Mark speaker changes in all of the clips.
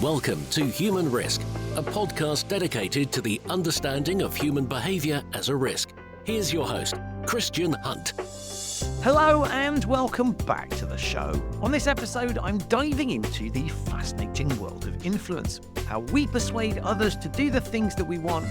Speaker 1: Welcome to Human Risk, a podcast dedicated to the understanding of human behaviour as a risk. Here's your host, Christian Hunt.
Speaker 2: Hello and welcome back to the show. On this episode, I'm diving into the fascinating world of influence, how we persuade others to do the things that we want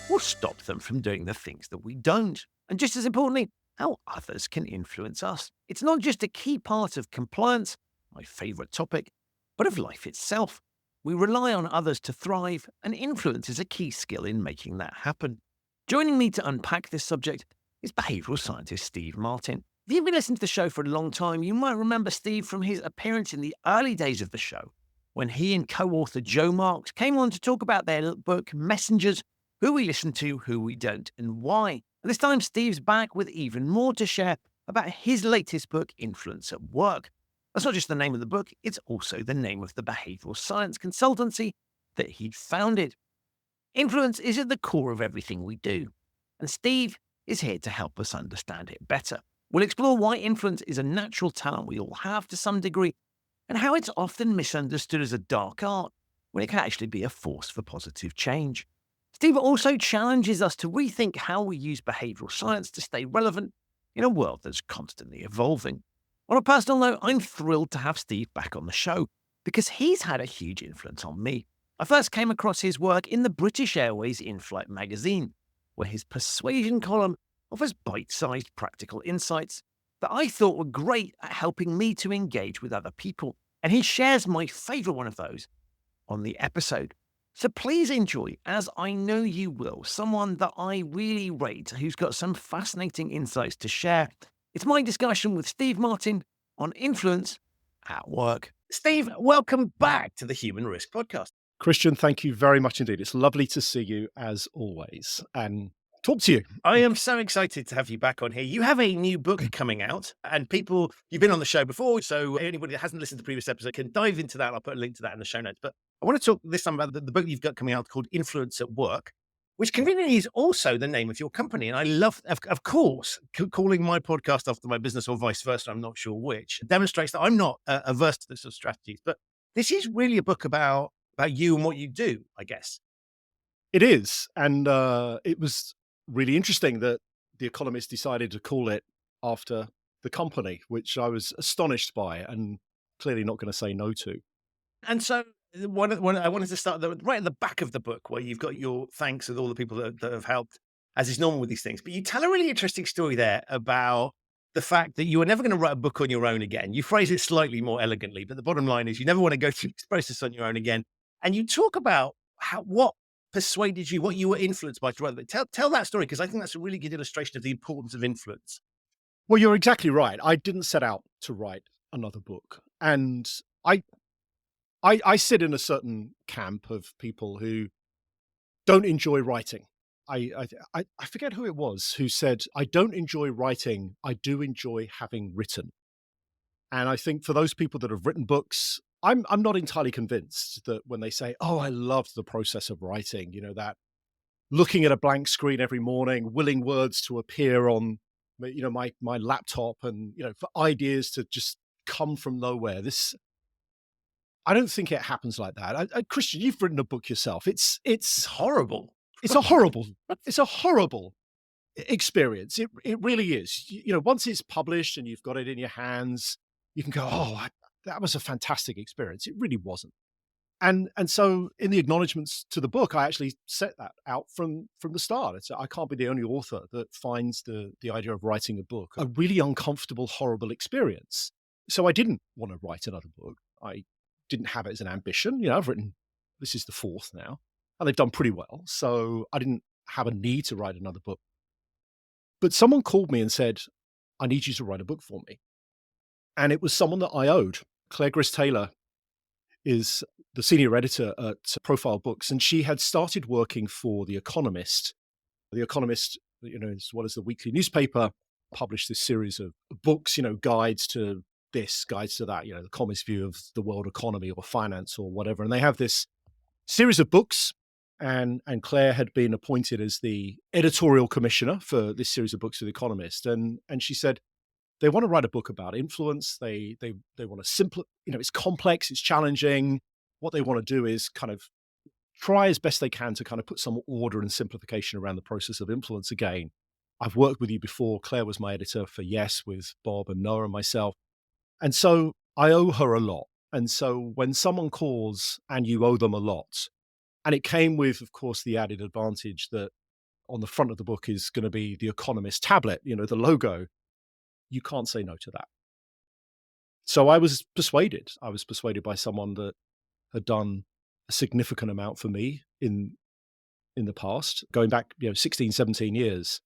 Speaker 2: or stop them from doing the things that we don't. And just as importantly, how others can influence us. It's not just a key part of compliance, my favourite topic, but of life itself. We rely on others to thrive, and influence is a key skill in making that happen. Joining me to unpack this subject is behavioural scientist Steve Martin. If you've been listening to the show for a long time, you might remember Steve from his appearance in the early days of the show, when he and co-author Joe Marks came on to talk about their book Messengers, who we listen to, who we don't, and why. And this time Steve's back with even more to share about his latest book, Influence at Work. That's not just the name of the book, it's also the name of the behavioural science consultancy that he founded. Influence is at the core of everything we do, and Steve is here to help us understand it better. We'll explore why influence is a natural talent we all have to some degree, and how it's often misunderstood as a dark art when it can actually be a force for positive change. Steve also challenges us to rethink how we use behavioural science to stay relevant in a world that's constantly evolving. On a personal note, I'm thrilled to have Steve back on the show because he's had a huge influence on me. I first came across his work in the British Airways In-Flight magazine, where his persuasion column offers bite-sized practical insights that I thought were great at helping me to engage with other people. And he shares my favourite one of those on the episode. So please enjoy, as I know you will, someone that I really rate who's got some fascinating insights to share. It's my discussion with Steve Martin on influence at work. Steve, welcome back to the Human Risk Podcast.
Speaker 3: Christian, thank you very much indeed. It's lovely to see you as always and talk to you.
Speaker 2: I am so excited to have you back on here. You have a new book coming out, and you've been on the show before, so anybody that hasn't listened to the previous episode can dive into that. I'll put a link to that in the show notes. But I want to talk this time about the book you've got coming out called Influence at Work, which conveniently is also the name of your company. And I love, of course, calling my podcast after my business or vice versa, I'm not sure which, demonstrates that I'm not averse to this sort of strategies. But this is really a book about you and what you do, I guess.
Speaker 3: It is. And it was really interesting that The Economist decided to call it after the company, which I was astonished by and clearly not going to say no to.
Speaker 2: And so I wanted to start right at the back of the book, where you've got your thanks with all the people that have helped, as is normal with these things. But you tell a really interesting story there about the fact that you were never going to write a book on your own again. You phrase it slightly more elegantly, but the bottom line is you never want to go through this process on your own again. And you talk about what persuaded you, what you were influenced by to write the book. Tell that story, because I think that's a really good illustration of the importance of influence.
Speaker 3: Well, you're exactly right. I didn't set out to write another book. And I sit in a certain camp of people who don't enjoy writing. I forget who it was who said, I don't enjoy writing, I do enjoy having written. And I think for those people that have written books, I'm not entirely convinced that when they say, oh, I loved the process of writing, that looking at a blank screen every morning, willing words to appear on, my laptop and, for ideas to just come from nowhere. I don't think it happens like that. Christian, you've written a book yourself. It's
Speaker 2: horrible.
Speaker 3: It's a horrible experience. It really is. Once it's published and you've got it in your hands, you can go, oh, that was a fantastic experience. It really wasn't. And so in the acknowledgements to the book, I actually set that out from the start. I can't be the only author that finds the idea of writing a book a really uncomfortable, horrible experience. So I didn't want to write another book. I didn't have it as an ambition. I've written, this is the fourth now, and they've done pretty well. So I didn't have a need to write another book. But someone called me and said, I need you to write a book for me. And it was someone that I owed. Claire Gris-Taylor is the senior editor at Profile Books, and she had started working for The Economist. The Economist, as well as the weekly newspaper, published this series of books, guides to this, guides to that, the Economist view of the world economy or finance or whatever. And they have this series of books, and Claire had been appointed as the editorial commissioner for this series of books for The Economist. And she said, they want to write a book about influence. They want to it's complex, it's challenging. what they want to do is kind of try as best they can to kind of put some order and simplification around the process of influence again. I've worked with you before. Claire was my editor for Yes with Bob and Noah and myself. And so I owe her a lot. And so when someone calls and you owe them a lot, and it came with, of course, the added advantage that on the front of the book is going to be the Economist tablet, the logo, you can't say no to that. So I was persuaded. I was persuaded by someone that had done a significant amount for me in the past, going back 16, 17 years.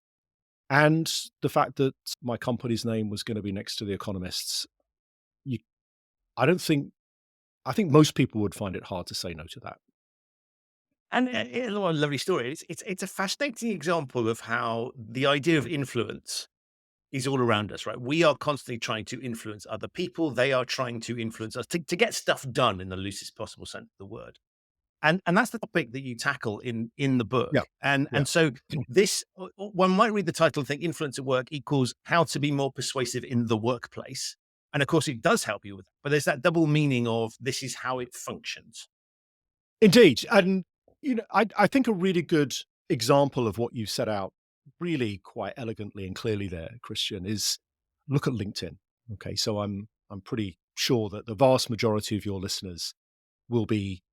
Speaker 3: And the fact that my company's name was going to be next to the Economist's, I think most people would find it hard to say no to that.
Speaker 2: And what a lovely story. It's a fascinating example of how the idea of influence is all around us, right? We are constantly trying to influence other people. They are trying to influence us to get stuff done in the loosest possible sense of the word. And that's the topic that you tackle in the book.
Speaker 3: Yeah.
Speaker 2: And so this, one might read the title and think influence at work equals how to be more persuasive in the workplace. And of course it does help you with that, but there's that double meaning of this is how it functions.
Speaker 3: Indeed. And, I think a really good example of what you set out really quite elegantly and clearly there, Christian, is look at LinkedIn. Okay. So I'm pretty sure that the vast majority of your listeners will be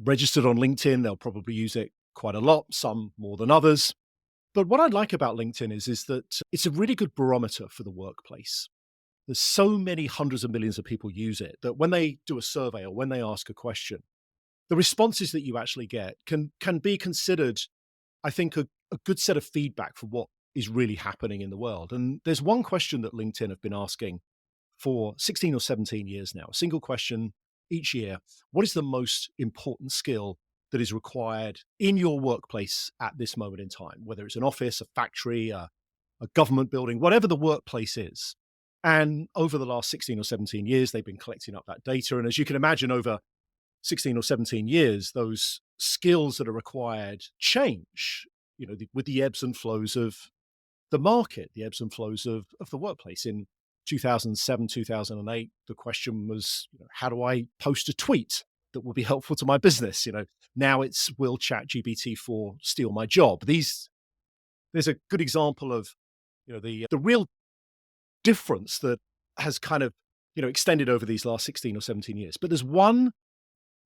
Speaker 3: registered on LinkedIn. They'll probably use it quite a lot, some more than others. But what I like about LinkedIn is that it's a really good barometer for the workplace. There's so many hundreds of millions of people use it that when they do a survey or when they ask a question, the responses that you actually get can be considered, I think, a good set of feedback for what is really happening in the world. And there's one question that LinkedIn have been asking for 16 or 17 years now, a single question each year. What is the most important skill that is required in your workplace at this moment in time, whether it's an office, a factory, a government building, whatever the workplace is? And over the last 16 or 17 years, they've been collecting up that data. And as you can imagine, over 16 or 17 years, those skills that are required change, with the ebbs and flows of the market, the ebbs and flows of the workplace. In 2007, 2008, the question was, how do I post a tweet that will be helpful to my business? Now it's, will ChatGPT-4 steal my job? There's a good example of, the real difference that has kind of, extended over these last 16 or 17 years. But there's one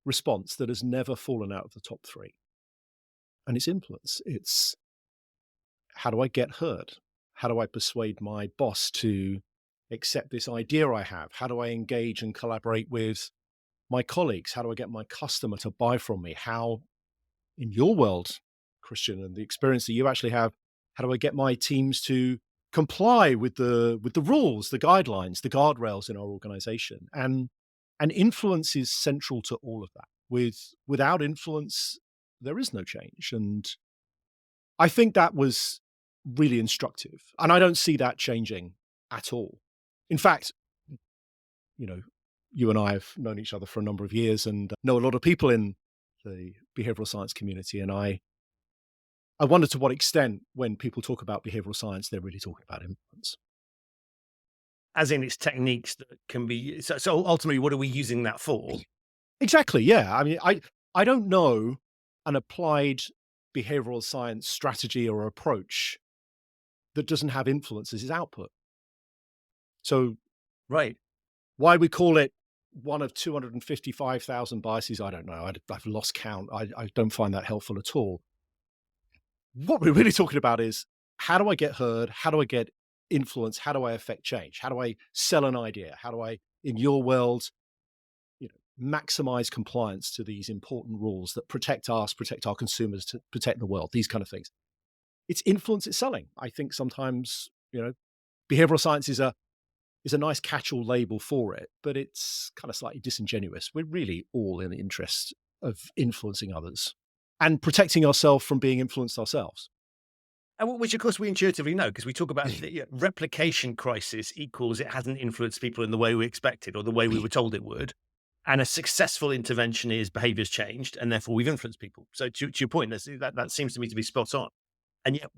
Speaker 3: response that has never fallen out of the top three. And it's influence. It's, how do I get heard? How do I persuade my boss to accept this idea I have? How do I engage and collaborate with my colleagues? How do I get my customer to buy from me? How, in your world, Christian, and the experience that you actually have, how do I get my teams to comply with the rules, the guidelines, the guardrails in our organization? And influence is central to all of that. Without influence, there is no change. And I think that was really instructive. And I don't see that changing at all. In fact, you and I have known each other for a number of years and know a lot of people in the behavioral science community. And I wonder to what extent when people talk about behavioral science, they're really talking about influence.
Speaker 2: As in its techniques that can be, so ultimately, what are we using that for?
Speaker 3: Exactly, yeah. I mean, I don't know an applied behavioral science strategy or approach that doesn't have influence as its output. So,
Speaker 2: right,
Speaker 3: why we call it one of 255,000 biases, I don't know. I've lost count. I don't find that helpful at all. What we're really talking about is, how do I get heard? How do I get influence? How do I affect change? How do I sell an idea? How do I, in your world, maximize compliance to these important rules that protect us, protect our consumers, to protect the world, these kind of things? It's influence, it's selling. I think sometimes, behavioral science is a nice catch-all label for it, but it's kind of slightly disingenuous. We're really all in the interest of influencing others and protecting ourselves from being influenced ourselves.
Speaker 2: And which, of course, we intuitively know, because we talk about the replication crisis equals it hasn't influenced people in the way we expected or the way we were told it would. And a successful intervention is behavior's changed, and therefore we've influenced people. So to your point, that seems to me to be spot on. And yet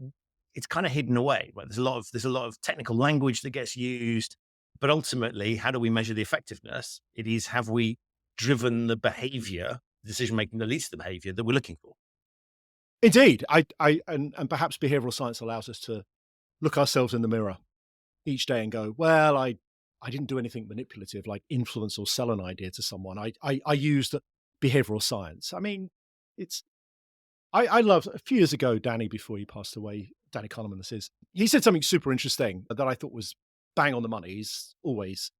Speaker 2: it's kind of hidden away. Right? There's a lot of technical language that gets used, but ultimately, how do we measure the effectiveness? It is, have we
Speaker 4: driven the behavior, decision making that leads to the behavior that we're looking for.
Speaker 3: Indeed, and perhaps behavioral science allows us to look ourselves in the mirror each day and go, well, I didn't do anything manipulative, like influence or sell an idea to someone. I used behavioral science. I mean, I love, a few years ago, Danny, before he passed away, Danny Kahneman, this is, he said something super interesting that I thought was bang on the money. He's always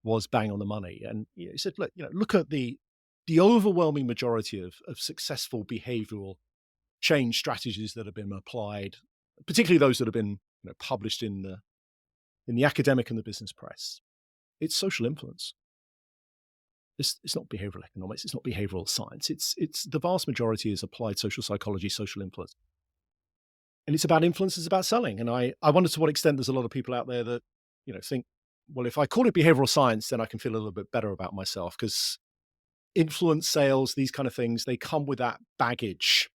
Speaker 3: was bang on the money. And he said, look at the overwhelming majority of successful behavioral change strategies that have been applied, particularly those that have been published in the academic and the business press. It's social influence. It's not behavioral economics. It's not behavioral science. It's the vast majority is applied social psychology, social influence. And it's about influence, it's about selling. And I wonder to what extent there's a lot of people out there that, think, well, if I call it behavioral science, then I can feel a little bit better about myself, because influence, sales, these kind of things, they come with that baggage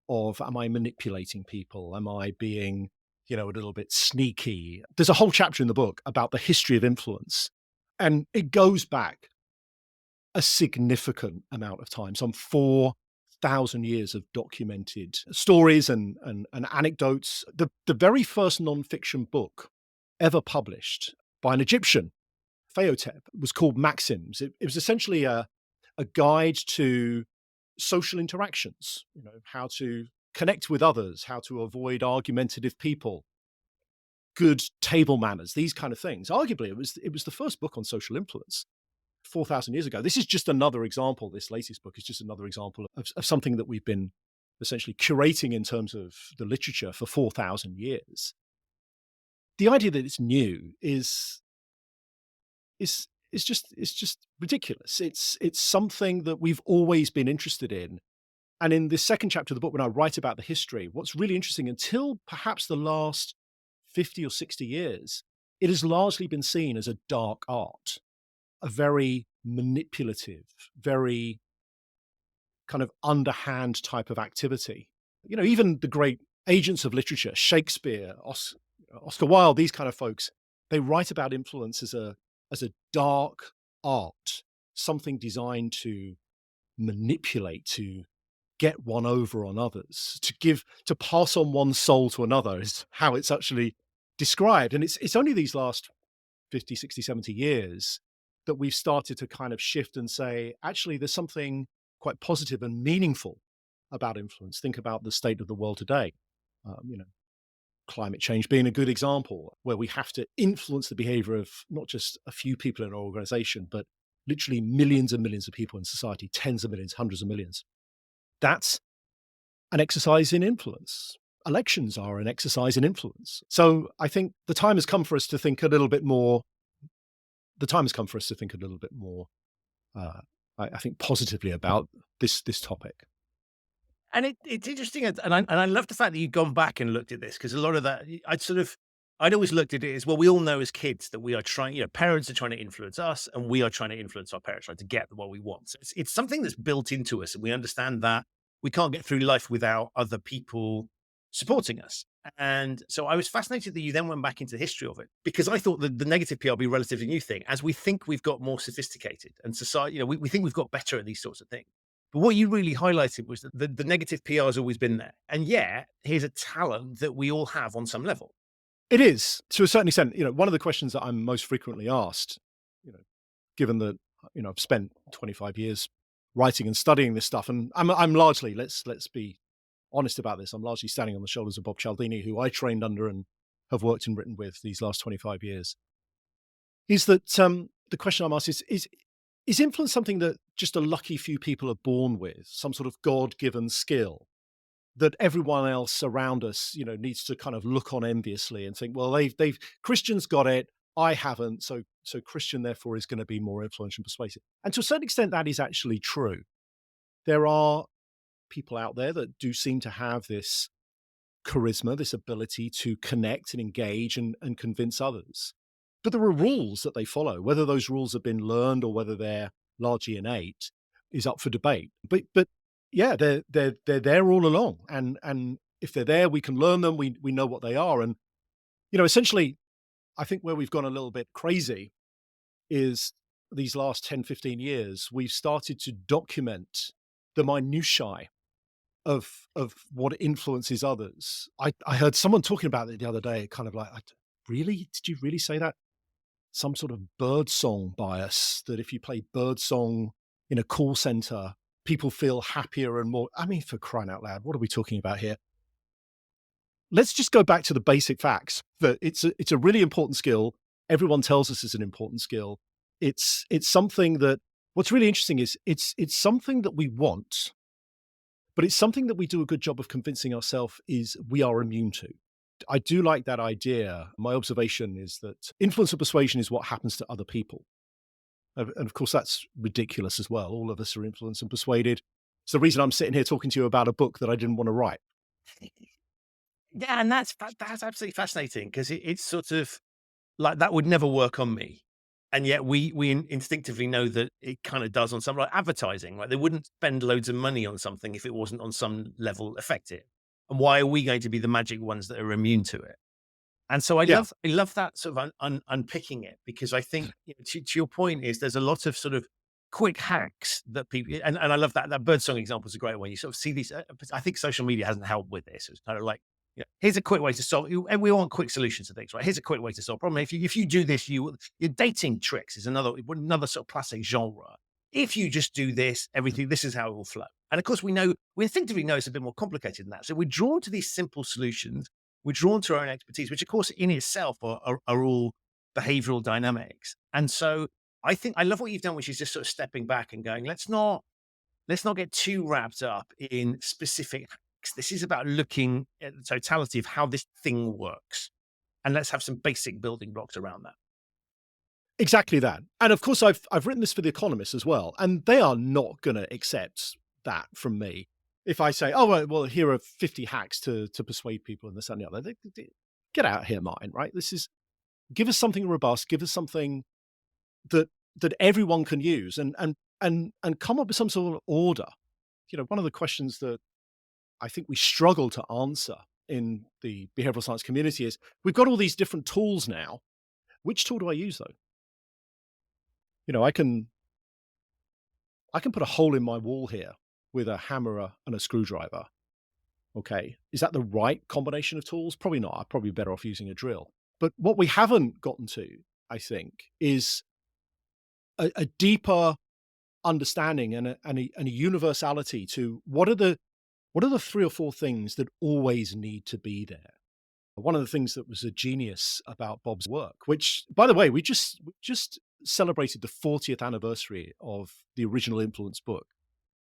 Speaker 3: of, am I manipulating people? Am I being, a little bit sneaky? There's a whole chapter in the book about the history of influence. And it goes back a significant amount of time, some 4,000 years of documented stories and anecdotes. The very first nonfiction book ever published by an Egyptian, Phaotep, was called Maxims. It was essentially a guide to social interactions, how to connect with others, how to avoid argumentative people, good table manners, these kind of things. Arguably, it was the first book on social influence 4,000 years ago. This is just another example. This latest book is just another example of something that we've been essentially curating in terms of the literature for 4,000 years. The idea that it's new is just ridiculous. It's something that we've always been interested in. And in the second chapter of the book, when I write about the history, what's really interesting, until perhaps the last 50 or 60 years, it has largely been seen as a dark art, a very manipulative, very kind of underhand type of activity. Even the great agents of literature, Shakespeare, Oscar Wilde, these kind of folks, they write about influence as a dark art, something designed to manipulate, to get one over on others, to pass on one's soul to another, is how it's actually described. And it's only these last 50, 60, 70 years that we've started to kind of shift and say, actually, there's something quite positive and meaningful about influence. Think about the state of the world today. Climate change being a good example, where we have to influence the behavior of not just a few people in our organization, but literally millions and millions of people in society, tens of millions, hundreds of millions. That's an exercise in influence. Elections are an exercise in influence. So I think the time has come for us to think a little bit more. I think positively about this topic.
Speaker 4: And it's interesting, and I love the fact that you've gone back and looked at this, because a lot of that, I'd always looked at it as, well, we all know as kids that we are trying, parents are trying to influence us, and we are trying to influence our parents, right, to get what we want. So it's something that's built into us, and we understand that we can't get through life without other people supporting us. And so I was fascinated that you then went back into the history of it, because I thought that the negative PR would be a relatively new thing, as we think we've got more sophisticated, and society, we think we've got better at these sorts of things. But what you really highlighted was that the negative PR has always been there. And yet, here's a talent that we all have on some level.
Speaker 3: It is, to a certain extent. One of the questions that I'm most frequently asked, given that, I've spent 25 years writing and studying this stuff, and I'm largely, let's be honest about this, I'm largely standing on the shoulders of Bob Cialdini, who I trained under and have worked and written with these last 25 years, is that the question I'm asked is influence something that just a lucky few people are born with, some sort of God-given skill that everyone else around us, needs to kind of look on enviously and think, well, they've Christian's got it, I haven't, so Christian therefore is going to be more influential and persuasive. And to a certain extent, that is actually true. There are people out there that do seem to have this charisma, this ability to connect and engage and convince others. But there are rules that they follow. Whether those rules have been learned or whether they're largely innate is up for debate. But yeah, they're there all along. And if they're there, we can learn them. We know what they are. And, essentially, I think where we've gone a little bit crazy is these last 10, 15 years, we've started to document the minutiae of what influences others. I heard someone talking about it the other day, kind of like, really? Did you really say that? Some sort of birdsong bias, that if you play birdsong in a call center, people feel happier and more. I mean, for crying out loud, what are we talking about here? Let's just go back to the basic facts that it's a really important skill. Everyone tells us it's an important skill. It's something that, what's really interesting is it's something that we want, but it's something that we do a good job of convincing ourselves is we are immune to. I do like that idea. My observation is that influence and persuasion is what happens to other people. And of course, that's ridiculous as well. All of us are influenced and persuaded. It's the reason I'm sitting here talking to you about a book that I didn't want to write.
Speaker 4: Yeah, and that's absolutely fascinating because it's sort of like that would never work on me. And yet we instinctively know that it kind of does on some like advertising, right? They wouldn't spend loads of money on something if it wasn't on some level effective. And why are we going to be the magic ones that are immune to it? And so I love that sort of unpicking it, because I think to your point is there's a lot of sort of quick hacks that people, and I love that birdsong example is a great one. You sort of see these. I think social media hasn't helped with this. It's kind of like, here's a quick way to solve. And we want quick solutions to things, right? Here's a quick way to solve a problem. If you do this, your dating tricks is another sort of classic genre. If you just do this, everything, this is how it will flow. And of course, we instinctively know it's a bit more complicated than that. So we're drawn to these simple solutions. We're drawn to our own expertise, which of course in itself are all behavioral dynamics. And so I think I love what you've done, which is just sort of stepping back and going, let's not get too wrapped up in specific hacks. This is about looking at the totality of how this thing works. And let's have some basic building blocks around that.
Speaker 3: Exactly that. And of course, I've written this for The Economist as well, and they are not going to accept that from me. If I say, oh, well, here are 50 hacks to persuade people and this and the other, get out here, Martin, right? Give us something robust, give us something that everyone can use, and come up with some sort of order. One of the questions that I think we struggle to answer in the behavioral science community is, we've got all these different tools now. Which tool do I use, though? I can put a hole in my wall here with a hammer and a screwdriver. Okay, is that the right combination of tools? Probably not. I'm probably better off using a drill. But what we haven't gotten to, I think, is a deeper understanding and a universality to what are the 3 or 4 things that always need to be there. One of the things that was a genius about Bob's work, which, by the way, we just celebrated the 40th anniversary of the original Influence book.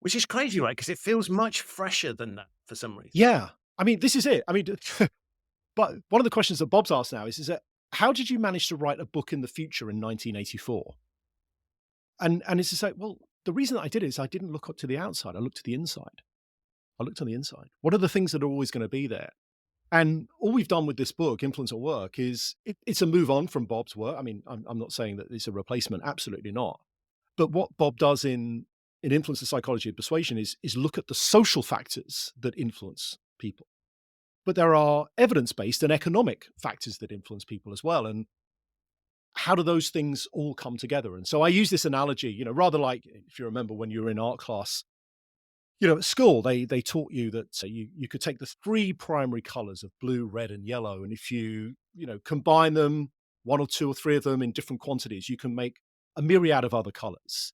Speaker 4: Which is crazy, right? Because it feels much fresher than that for some reason.
Speaker 3: Yeah. I mean, this is it. I mean, but one of the questions that Bob's asked now is that how did you manage to write a book in the future in 1984? And it's to say, well, the reason that I did it is I didn't look up to the outside. I looked to the inside. I looked on the inside. What are the things that are always going to be there? And all we've done with this book, Influence at Work, is it's a move on from Bob's work. I mean, I'm not saying that it's a replacement, absolutely not. But what Bob does in Influence the Psychology of Persuasion is look at the social factors that influence people. But there are evidence-based and economic factors that influence people as well. And how do those things all come together? And so I use this analogy, rather like, if you remember when you were in art class, at school, they taught you that you could take the 3 primary colors of blue, red, and yellow. And if you combine them, 1 or 2 or 3 of them in different quantities, you can make a myriad of other colors.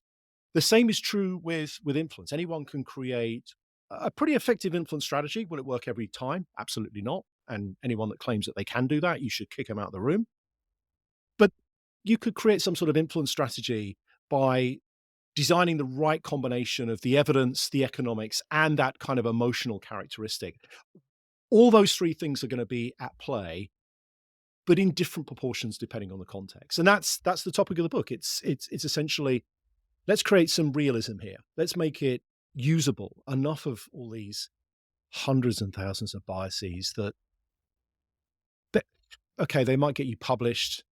Speaker 3: The same is true with influence. Anyone can create a pretty effective influence strategy. Will it work every time? Absolutely not. And anyone that claims that they can do that, you should kick them out of the room. But you could create some sort of influence strategy by designing the right combination of the evidence, the economics, and that kind of emotional characteristic. All those 3 things are going to be at play, but in different proportions depending on the context. And that's the topic of the book. It's essentially, let's create some realism here. Let's make it usable. Enough of all these hundreds and thousands of biases that okay, they might get you published.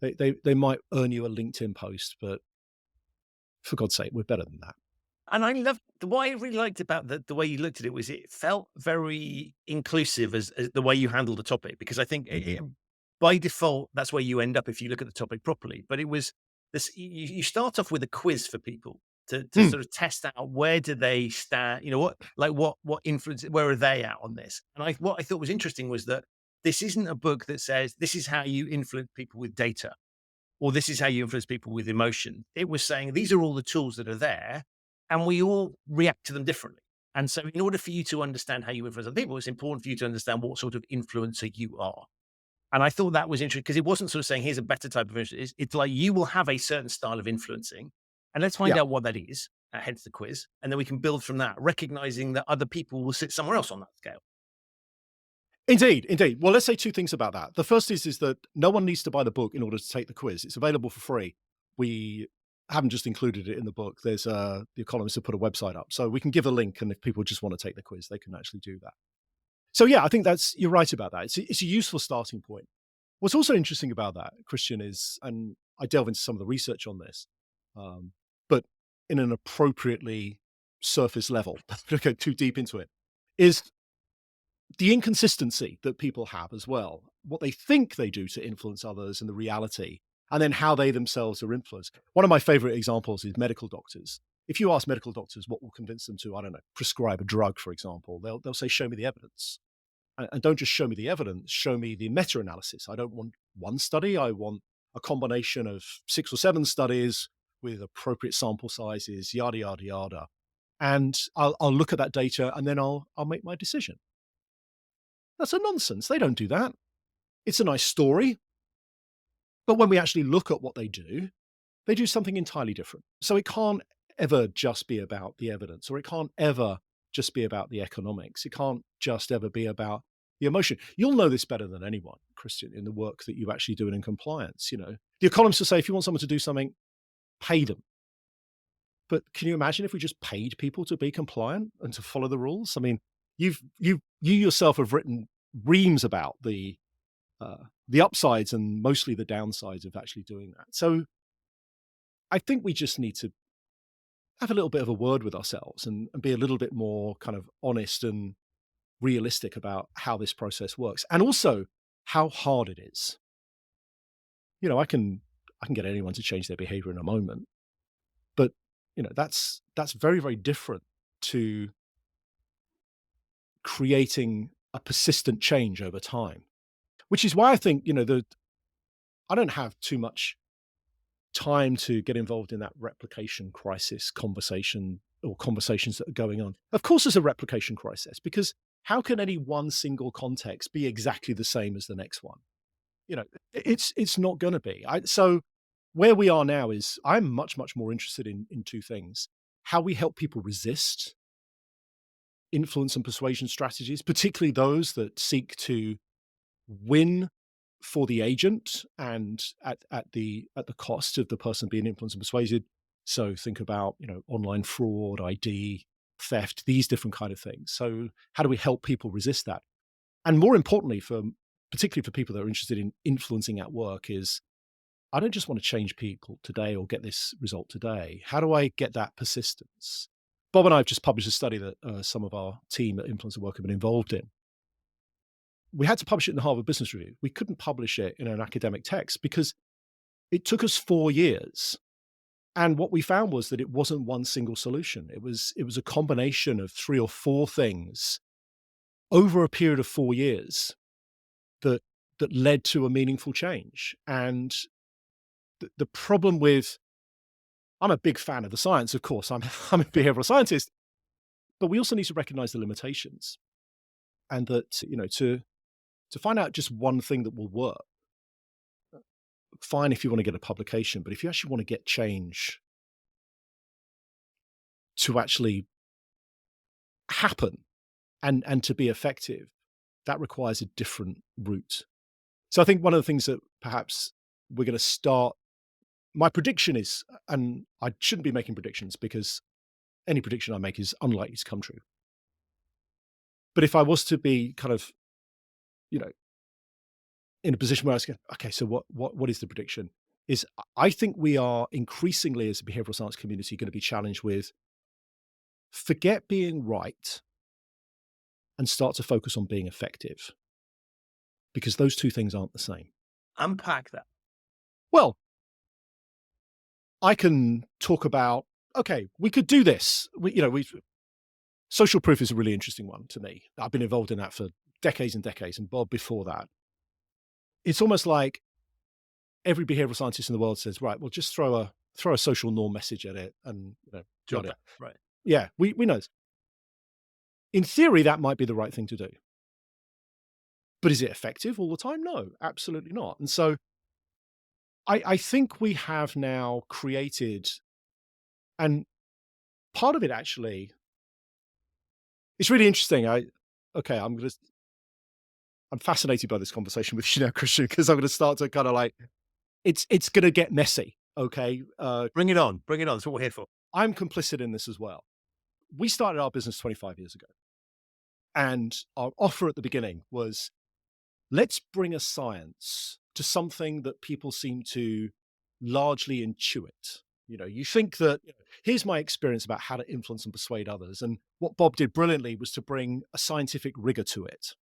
Speaker 3: They might earn you a LinkedIn post, but for God's sake, we're better than that.
Speaker 4: And I loved what I really liked about the way you looked at it was it felt very inclusive as the way you handled the topic, because I think by default, that's where you end up if you look at the topic properly. But you start off with a quiz for people to
Speaker 3: Hmm.
Speaker 4: sort of test out where do they stand, what influence, where are they at on this? And what I thought was interesting was that this isn't a book that says this is how you influence people with data, or this is how you influence people with emotion. It was saying these are all the tools that are there, and we all react to them differently. And so, in order for you to understand how you influence other people, it's important for you to understand what sort of influencer you are. And I thought that was interesting because it wasn't sort of saying here's a better type of influence. It's like you will have a certain style of influencing, and let's find
Speaker 3: Yeah.
Speaker 4: out what that is. Hence the quiz, and then we can build from that, recognizing that other people will sit somewhere else on that scale.
Speaker 3: Indeed. Well, let's say two things about that. The first is that no one needs to buy the book in order to take the quiz. It's available for free. We haven't just included it in the book. There's the Economist have put a website up, so we can give a link, and if people just want to take the quiz, they can actually do that. So yeah, I think you're right about that. It's a useful starting point. What's also interesting about that, Christian, is, and I delve into some of the research on this, but in an appropriately surface level, don't go too deep into it, is the inconsistency that people have as well, what they think they do to influence others and the reality, and then how they themselves are influenced. One of my favorite examples is medical doctors. If you ask medical doctors what will convince them to, I don't know, prescribe a drug, for example, they'll say, show me the evidence. And don't just show me the evidence, show me the meta-analysis. I don't want one study. I want a combination of 6 or 7 studies with appropriate sample sizes, yada, yada, yada. And I'll look at that data and then I'll make my decision. That's a nonsense. They don't do that. It's a nice story. But when we actually look at what they do something entirely different. So it can't ever just be about the evidence, or it can't ever just be about the economics. It can't just ever be about the emotion. You'll know this better than anyone, Christian, in the work that you actually do in compliance. The economists will say, if you want someone to do something, pay them. But can you imagine if we just paid people to be compliant and to follow the rules? I mean, you yourself have written reams about the upsides and mostly the downsides of actually doing that. So I think we just need to have a little bit of a word with ourselves and be a little bit more kind of honest and realistic about how this process works, and also how hard it is. I can get anyone to change their behavior in a moment, but that's very, very different to creating a persistent change over time, which is why I think I don't have too much time to get involved in that replication crisis conversation or conversations that are going on. Of course, there's a replication crisis, because how can any one single context be exactly the same as the next one? It's not going to be. So where we are now is I'm much, much more interested in two things: how we help people resist influence and persuasion strategies, particularly those that seek to win for the agent and at the cost of the person being influenced and persuaded. So think about online fraud, ID, theft, these different kind of things. So how do we help people resist that? And more importantly, particularly for people that are interested in influencing at work, is I don't just want to change people today or get this result today. How do I get that persistence? Bob and I have just published a study that some of our team at Influence at Work have been involved in. We had to publish it in the Harvard Business Review. We couldn't publish it in an academic text because it took us 4 years. And what we found was that it wasn't one single solution. It was a combination of 3 or 4 things over a period of 4 years that led to a meaningful change. And the problem with, I'm a big fan of the science, of course. I'm a behavioral scientist, but we also need to recognize the limitations, and that to find out just one thing that will work, fine if you want to get a publication, but if you actually want to get change to actually happen and to be effective, that requires a different route. So I think one of the things that perhaps we're going to start, my prediction is, and I shouldn't be making predictions because any prediction I make is unlikely to come true. But if I was to be kind of, in a position where I was going, okay, so what is the prediction? Is I think we are increasingly, as a behavioral science community, going to be challenged with forget being right and start to focus on being effective, because those two things aren't the same.
Speaker 4: Unpack that.
Speaker 3: Well, I can talk about, okay, we could do this. Social proof is a really interesting one to me. I've been involved in that for decades and decades, and Bob before that. It's almost like every behavioral scientist in the world says, right, well, just throw a social norm message at it and
Speaker 4: Job
Speaker 3: got it.
Speaker 4: done. Right.
Speaker 3: Yeah, we know this. In theory, that might be the right thing to do. But is it effective all the time? No, absolutely not. And so I think we have now created, and part of it actually, it's really interesting. I'm fascinated by this conversation with you now, Christian, because I'm going to start to kind of like, it's going to get messy. Okay.
Speaker 4: Bring it on. Bring it on. That's what we're here for.
Speaker 3: I'm complicit in this as well. We started our business 25 years ago. And our offer at the beginning was, let's bring a science to something that people seem to largely intuit. You think that, here's my experience about how to influence and persuade others. And what Bob did brilliantly was to bring a scientific rigor to it.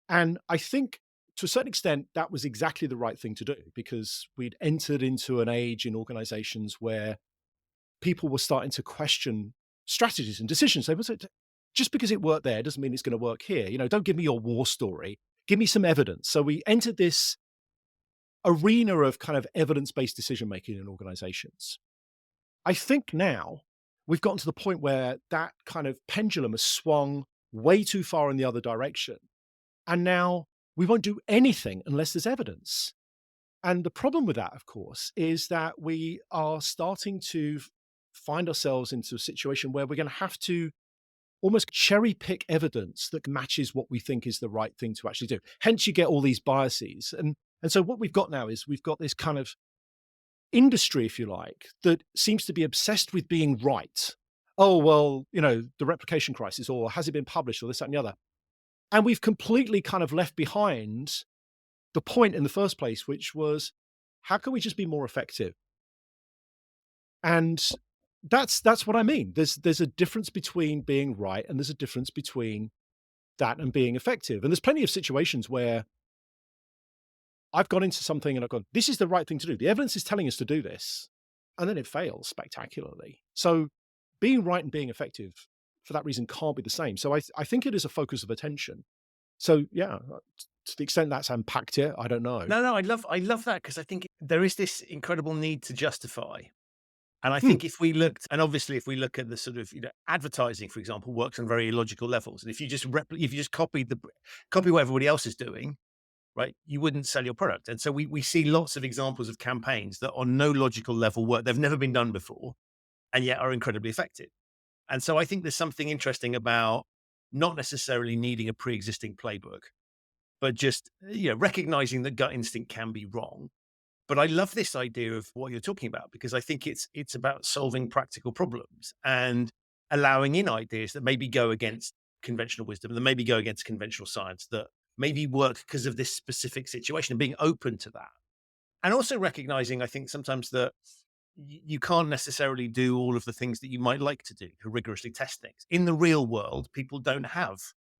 Speaker 3: And I think to a certain extent, that was exactly the right thing to do, because we'd entered into an age in organizations where people were starting to question strategies and decisions. They would say, just because it worked there doesn't mean it's going to work here. Don't give me your war story. Give me some evidence. So we entered this arena of kind of evidence-based decision-making in organizations. I think now we've gotten to the point where that kind of pendulum has swung way too far in the other direction. And now we won't do anything unless there's evidence. And the problem with that, of course, is that we are starting to find ourselves into a situation where we're going to have to almost cherry pick evidence that matches what we think is the right thing to actually do. Hence, you get all these biases. And so what we've got now is we've got this kind of industry, if you like, that seems to be obsessed with being right. Oh, well, the replication crisis, or has it been published, or this, that, and the other. And we've completely kind of left behind the point in the first place, which was, how can we just be more effective? And that's what I mean. There's a difference between being right, and there's a difference between that and being effective. And there's plenty of situations where I've gone into something and I've gone, this is the right thing to do. The evidence is telling us to do this. And then it fails spectacularly. So being right and being effective for that reason can't be the same. So I think it is a focus of attention. So yeah, to the extent that's unpacked it, I don't know.
Speaker 4: No, I love that, because I think there is this incredible need to justify. And I think if we look at the sort of, advertising, for example, works on very illogical levels. And if you just copy what everybody else is doing, right, you wouldn't sell your product. And so we see lots of examples of campaigns that on no logical level work. They've never been done before, and yet are incredibly effective. And so I think there's something interesting about not necessarily needing a pre-existing playbook, but just, recognizing that gut instinct can be wrong. But I love this idea of what you're talking about, because I think it's about solving practical problems and allowing in ideas that maybe go against conventional wisdom, that maybe go against conventional science, that maybe work because of this specific situation, and being open to that. And also recognizing, I think, sometimes that you can't necessarily do all of the things that you might like to do to rigorously test things. In the real world, people don't have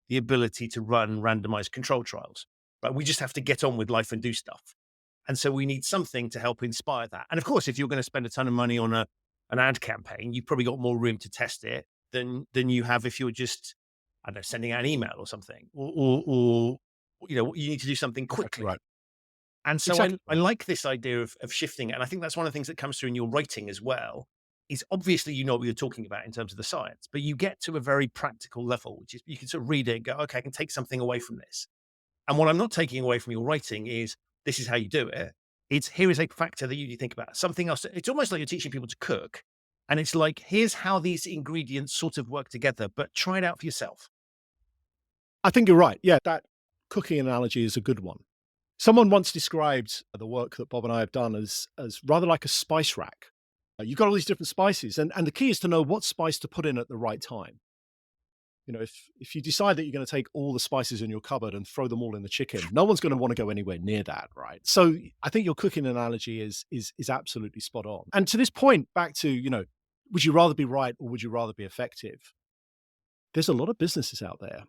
Speaker 4: the ability to run randomized control trials, right? We just have to get on with life and do stuff. And so we need something to help inspire that. And of course, if you're going to spend a ton of money on an ad campaign, you've probably got more room to test it than you have if you're just, I don't know, sending out an email or something, or you need to do something quickly.
Speaker 3: Right.
Speaker 4: And so
Speaker 3: Exactly.
Speaker 4: I like this idea of shifting it. And I think that's one of the things that comes through in your writing as well, is obviously you know what you're talking about in terms of the science, but you get to a very practical level, which is you can sort of read it and go, okay, I can take something away from this. And what I'm not taking away from your writing is, this is how you do it. It's, here is a factor that you need to think about. Something else. It's almost like you're teaching people to cook. And it's like, here's how these ingredients sort of work together, but try it out for yourself.
Speaker 3: I think you're right. Yeah, that cooking analogy is a good one. Someone once described the work that Bob and I have done as rather like a spice rack. You've got all these different spices, and the key is to know what spice to put in at the right time. If you decide that you're going to take all the spices in your cupboard and throw them all in the chicken, no one's going to want to go anywhere near that, right? So I think your cooking analogy is absolutely spot on. And to this point, back to, would you rather be right or would you rather be effective? There's a lot of businesses out there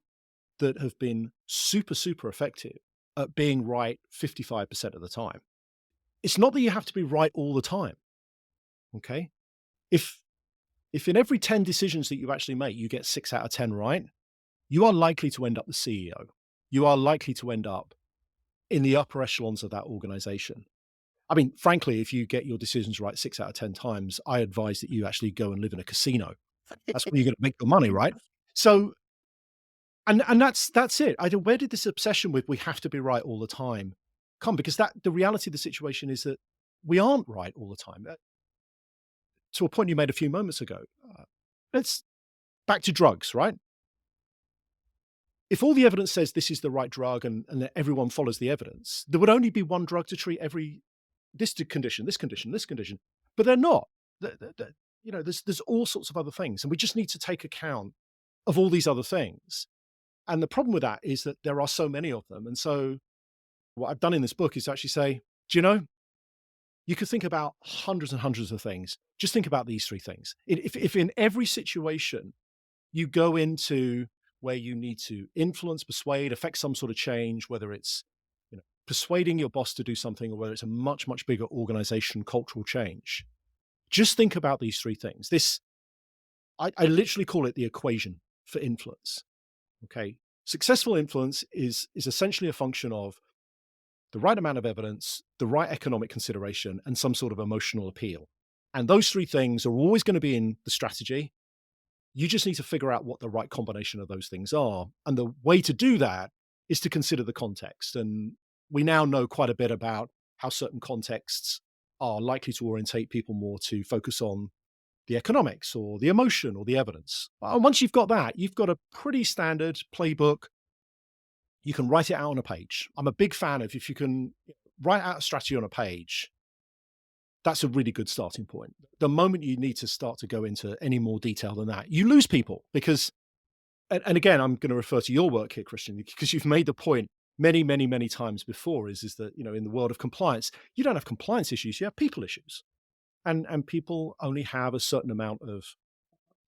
Speaker 3: that have been super, super effective at being right 55% of the time. It's not that you have to be right all the time. Okay. If in every 10 decisions that you actually make, you get 6 out of 10 right, you are likely to end up the CEO. You are likely to end up in the upper echelons of that organization. I mean, frankly, if you get your decisions right 6 out of 10 times, I advise that you actually go and live in a casino. That's where you're going to make your money, right? So, and that's it. Where did this obsession with we have to be right all the time come? Because the reality of the situation is that we aren't right all the time. To a point you made a few moments ago, let's back to drugs, right? If all the evidence says this is the right drug and that everyone follows the evidence, there would only be one drug to treat this condition, this condition, this condition. But they're not. There's all sorts of other things, and we just need to take account of all these other things. And the problem with that is that there are so many of them. And so what I've done in this book is to actually say, do you know, you could think about hundreds and hundreds of things. Just think about these 3 things. If in every situation you go into where you need to influence, persuade, affect some sort of change, whether it's persuading your boss to do something or whether it's a much, much bigger organization, cultural change, just think about these 3 things. I literally call it the equation for influence. Okay. Successful influence is essentially a function of the right amount of evidence, the right economic consideration, and some sort of emotional appeal. And those 3 things are always going to be in the strategy. You just need to figure out what the right combination of those things are. And the way to do that is to consider the context. And we now know quite a bit about how certain contexts are likely to orientate people more to focus on the economics or the emotion or the evidence. And once you've got that, you've got a pretty standard playbook. You can write it out on a page. I'm a big fan of if you can write out a strategy on a page, that's a really good starting point. The moment you need to start to go into any more detail than that, you lose people because, and again, I'm going to refer to your work here, Christian, because you've made the point many, many, many times before is that, in the world of compliance, you don't have compliance issues, you have people issues. And people only have a certain amount of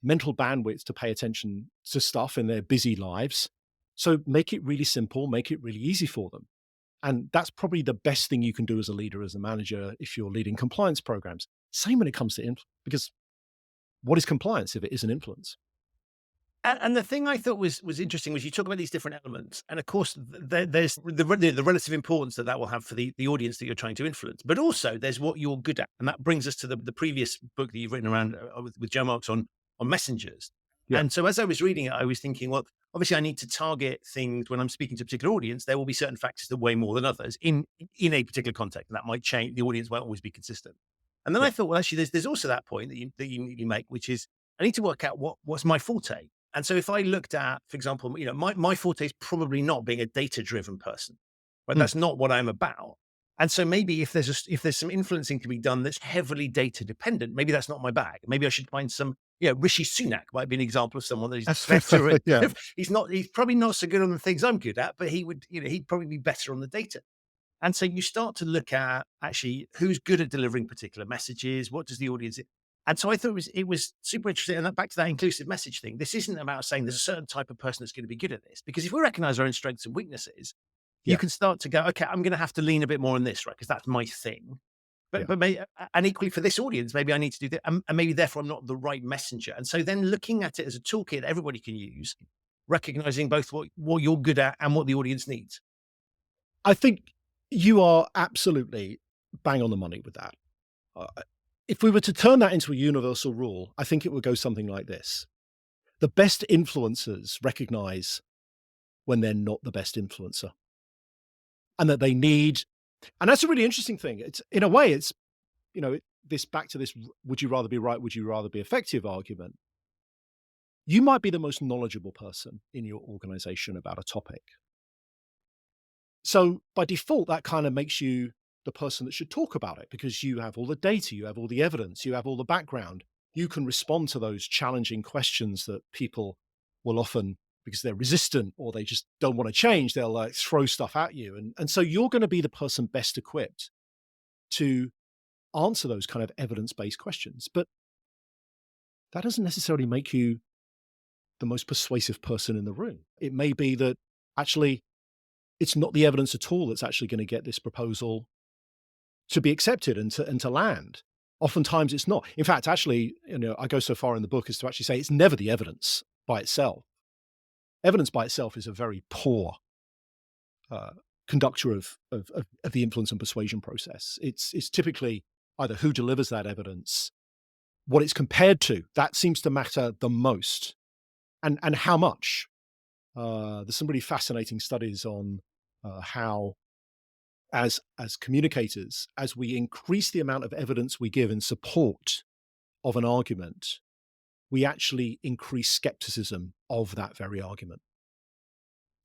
Speaker 3: mental bandwidth to pay attention to stuff in their busy lives. So make it really simple, make it really easy for them. And that's probably the best thing you can do as a leader, as a manager, if you're leading compliance programs. Same when it comes to influence, because what is compliance if it isn't influence?
Speaker 4: And the thing I thought was interesting was you talk about these different elements, and of course there's the relative importance that will have for the audience that you're trying to influence, but also there's what you're good at, and that brings us to the previous book that you've written around with Joe Marks on messengers.
Speaker 3: Yeah.
Speaker 4: And so as I was reading it, I was thinking, well, obviously I need to target things when I'm speaking to a particular audience. There will be certain factors that weigh more than others in a particular context, and that might change. The audience won't always be consistent. And then I thought, well, actually, there's also that point that you make, which is I need to work out what's my forte. And so if I looked at, for example, my forte is probably not being a data-driven person, right? That's not what I'm about. And so maybe if there's some influencing to be done that's heavily data dependent, maybe that's not my bag. Maybe I should find some, Rishi Sunak might be an example of someone that is better at,
Speaker 3: Yeah.
Speaker 4: he's probably not so good on the things I'm good at, but he'd probably be better on the data. And so you start to look at actually who's good at delivering particular messages, what does the audience. And so I thought it was super interesting. And back to that inclusive message thing, this isn't about saying there's a certain type of person that's going to be good at this. Because if we recognize our own strengths and weaknesses, you can start to go, okay, I'm going to have to lean a bit more on this, right? Because that's my thing. But maybe, and equally for this audience, maybe I need to do that. And maybe therefore I'm not the right messenger. And so then looking at it as a toolkit everybody can use, recognizing both what you're good at and what the audience needs.
Speaker 3: I think you are absolutely bang on the money with that. If we were to turn that into a universal rule, I think it would go something like this. The best influencers recognize when they're not the best influencer. And that they need, and that's a really interesting thing. It's in a way, it's, this back to this, would you rather be right, would you rather be effective argument. You might be the most knowledgeable person in your organization about a topic. So by default, that kind of makes you the person that should talk about it because you have all the data, you have all the evidence, you have all the background. You can respond to those challenging questions that people will often, because they're resistant or they just don't want to change, they'll like throw stuff at you. And so you're going to be the person best equipped to answer those kind of evidence-based questions. But that doesn't necessarily make you the most persuasive person in the room. It may be that actually it's not the evidence at all that's actually going to get this proposal to be accepted and to land. Oftentimes it's not. In fact, actually, I go so far in the book as to actually say it's never the evidence by itself. Evidence by itself is a very poor uh, conductor of the influence and persuasion process. It's typically either who delivers that evidence, what it's compared to, that seems to matter the most, and how much. There's some really fascinating studies on how, as communicators, as we increase the amount of evidence we give in support of an argument, we actually increase skepticism of that very argument.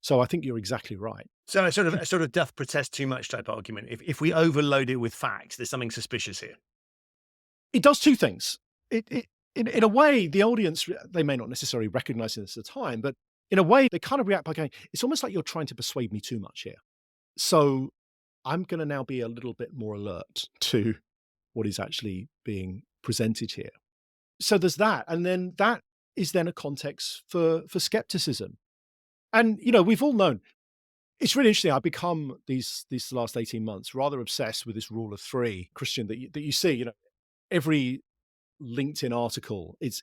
Speaker 3: So I think you're exactly right.
Speaker 4: So a sort of doth protest too much type argument. If we overload it with facts, there's something suspicious here.
Speaker 3: It does two things. In a way, the audience, they may not necessarily recognize this at the time, but in a way, they kind of react by going, it's almost like you're trying to persuade me too much here. So I'm going to now be a little bit more alert to what is actually being presented here. So there's that. And then that is then a context for skepticism. And, we've all known, it's really interesting. I've become these last 18 months rather obsessed with this rule of three, Christian, that you see, every LinkedIn article, it's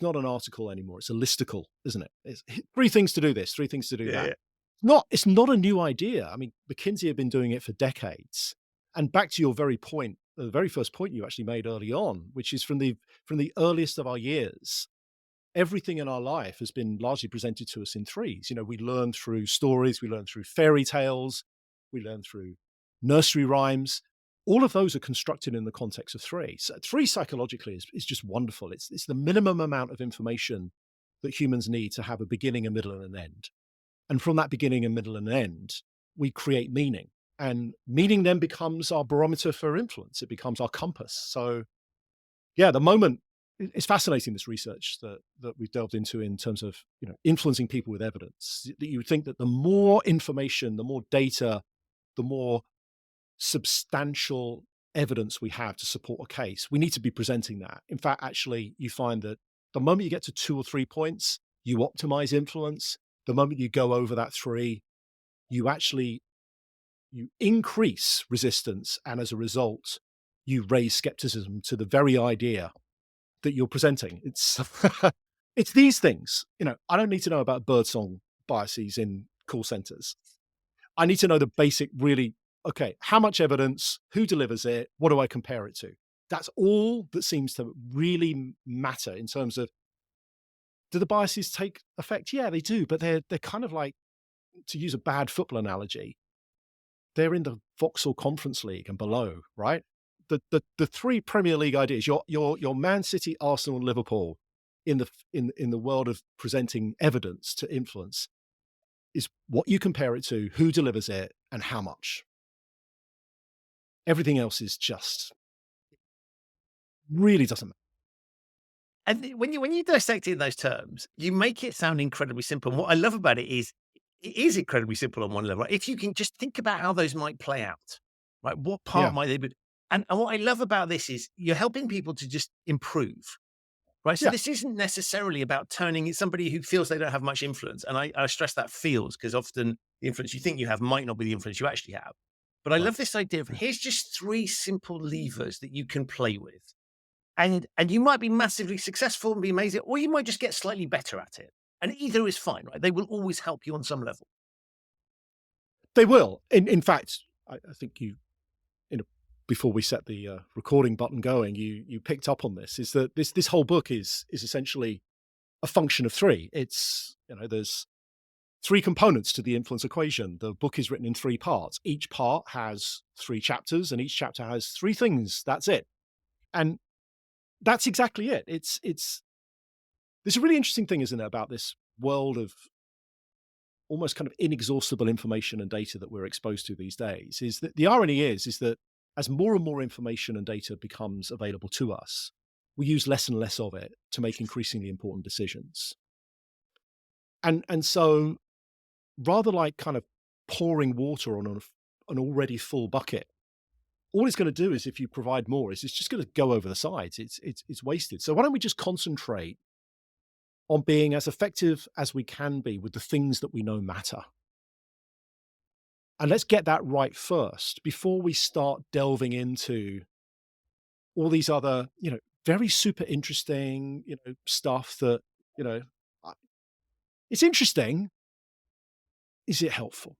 Speaker 3: not an article anymore. It's a listicle, isn't it? It's 3 things to do this, 3 things to do that.
Speaker 4: Yeah.
Speaker 3: It's not a new idea. I mean, McKinsey have been doing it for decades. And back to your very point, the very first point you actually made early on, which is from the earliest of our years, everything in our life has been largely presented to us in threes. We learn through stories, we learn through fairy tales, we learn through nursery rhymes. All of those are constructed in the context of 3. So 3 psychologically is just wonderful. It's the minimum amount of information that humans need to have a beginning, a middle, and an end. And from that beginning, a middle, and end, we create meaning. And meaning then becomes our barometer for influence. It becomes our compass. So yeah, the moment, it's fascinating, this research that we've delved into in terms of influencing people with evidence. That you would think that the more information, the more data, the more substantial evidence we have to support a case, we need to be presenting that. In fact, actually, you find that the moment you get to 2 or 3 points, you optimize influence. The moment you go over that 3, you increase resistance, and as a result, you raise skepticism to the very idea that you're presenting. It's it's these things. I don't need to know about birdsong biases in call centers. I need to know the basic, really, okay, how much evidence, who delivers it, what do I compare it to? That's all that seems to really matter in terms of, do the biases take effect? Yeah, they do, but they're kind of like, to use a bad football analogy, they're in the Vauxhall Conference League and below, right? The 3 Premier League ideas, your Man City, Arsenal, and Liverpool in the world of presenting evidence to influence is what you compare it to, who delivers it, and how much. Everything else is just really doesn't matter.
Speaker 4: And when you dissect it in those terms, you make it sound incredibly simple. And what I love about it is incredibly simple on one level. Right? If you can just think about how those might play out, right? What part might they be? And what I love about this is you're helping people to just improve, right? So this isn't necessarily about turning somebody who feels they don't have much influence. And I stress that feels, because often the influence you think you have might not be the influence you actually have. But I love this idea of, here's just 3 simple levers that you can play with. And you might be massively successful and be amazing, or you might just get slightly better at it. And either is fine, right? They will always help you on some level.
Speaker 3: They will. In fact, I think before we set the recording button going, you picked up on this, is that this whole book is essentially a function of 3. It's, there's 3 components to the influence equation. The book is written in 3 parts. Each part has 3 chapters, and each chapter has 3 things. That's it. And that's exactly it. There's a really interesting thing, isn't it, about this world of almost kind of inexhaustible information and data that we're exposed to these days, is that the irony is that as more and more information and data becomes available to us, we use less and less of it to make increasingly important decisions. And so rather like kind of pouring water on an already full bucket, all it's going to do is, if you provide more, is it's just going to go over the sides. It's wasted. So why don't we just concentrate on being as effective as we can be with the things that we know matter? And let's get that right first before we start delving into all these other, very super interesting, stuff that, I- it's interesting. Is it helpful?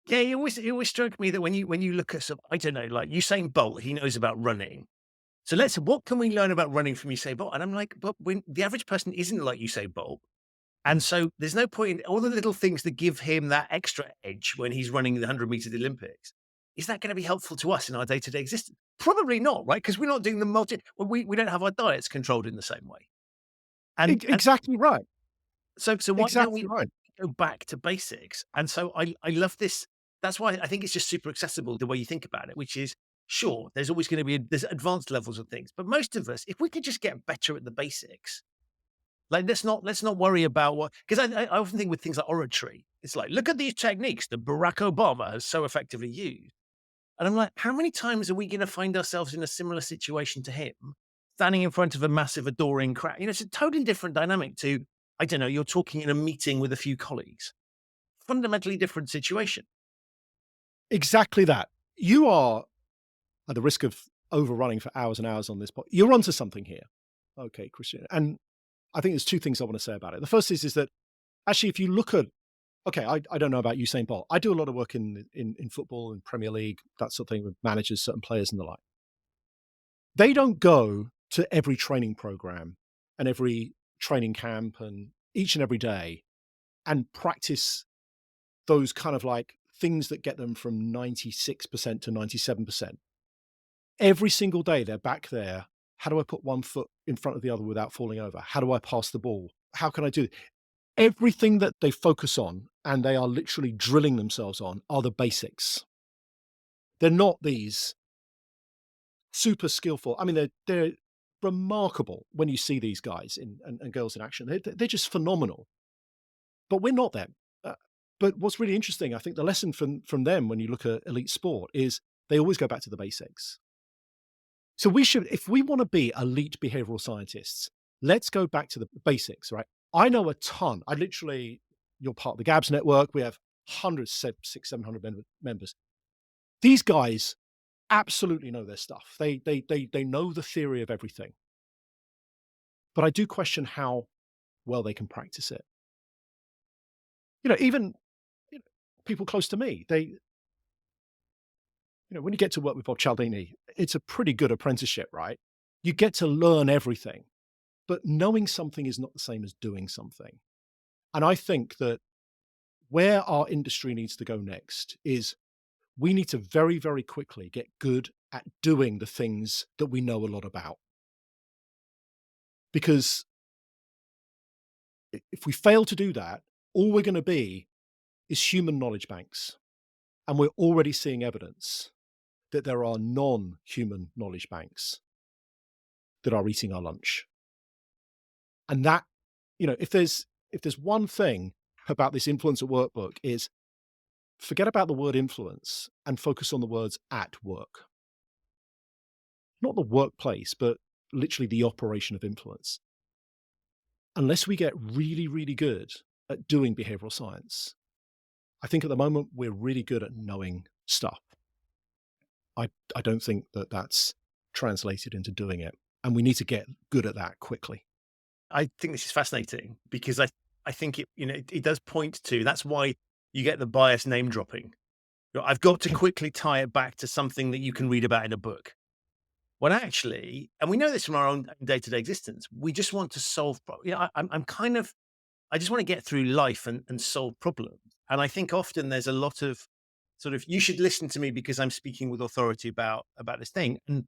Speaker 4: Yeah, it always struck me that when you look at some, I don't know, like Usain Bolt, he knows about running. So what can we learn about running from Usain Bolt? And I'm like, but when the average person isn't like Usain Bolt. And so there's no point in all the little things that give him that extra edge when he's running the 100 meter Olympics. Is that going to be helpful to us in our day-to-day existence? Probably not, right? Because we're not doing we don't have our diets controlled in the same way. And
Speaker 3: Exactly right.
Speaker 4: so why don't
Speaker 3: Exactly
Speaker 4: we
Speaker 3: right.
Speaker 4: go back to basics? And so I love this. That's why I think it's just super accessible the way you think about it, which is sure, there's always going to be there's advanced levels of things, but most of us, if we could just get better at the basics, like let's not worry about what, because I often think with things like oratory, it's like, look at these techniques that Barack Obama has so effectively used. And I'm like, how many times are we going to find ourselves in a similar situation to him, standing in front of a massive adoring crowd? It's a totally different dynamic to, I don't know, you're talking in a meeting with a few colleagues. Fundamentally different situation.
Speaker 3: Exactly that. You are, at the risk of overrunning for hours and hours on this, you're onto something here. Okay, Christian. And I think there's two things I want to say about it. The first is that actually, if you look at, okay, I don't know about Usain Bolt. I do a lot of work in football and Premier League, that sort of thing, with managers, certain players and the like. They don't go to every training program and every training camp and each and every day and practice those kind of like things that get them from 96% to 97%. Every single day they're back there. How do I put one foot in front of the other without falling over? How do I pass the ball? How can I do it? Everything that they focus on and they are literally drilling themselves on are the basics. They're not these super skillful. I mean, they're remarkable when you see these guys and girls in action. They're just phenomenal. But we're not them. But what's really interesting, I think the lesson from them when you look at elite sport is they always go back to the basics. So we should, if we want to be elite behavioral scientists, let's go back to the basics, right? I know a ton. You're part of the GABS network. We have hundreds, 700 members. These guys absolutely know their stuff. They know the theory of everything. But I do question how well they can practice it. Even people close to me, when you get to work with Bob Cialdini, it's a pretty good apprenticeship, right? You get to learn everything, but knowing something is not the same as doing something. And I think that where our industry needs to go next is we need to very, very quickly get good at doing the things that we know a lot about. Because if we fail to do that, all we're going to be is human knowledge banks. And we're already seeing evidence that there are non-human knowledge banks that are eating our lunch. And that, if there's one thing about this influencer workbook is forget about the word influence and focus on the words at work. Not the workplace, but literally the operation of influence. Unless we get really, really good at doing behavioral science, I think at the moment we're really good at knowing stuff. I don't think that that's translated into doing it. And we need to get good at that quickly.
Speaker 4: I think this is fascinating because I think it does point to, that's why you get the bias name dropping. I've got to quickly tie it back to something that you can read about in a book. When actually, and we know this from our own day-to-day existence, we just want to solve problems. I just want to get through life and solve problems. And I think often there's a lot of sort of, you should listen to me because I'm speaking with authority about this thing. And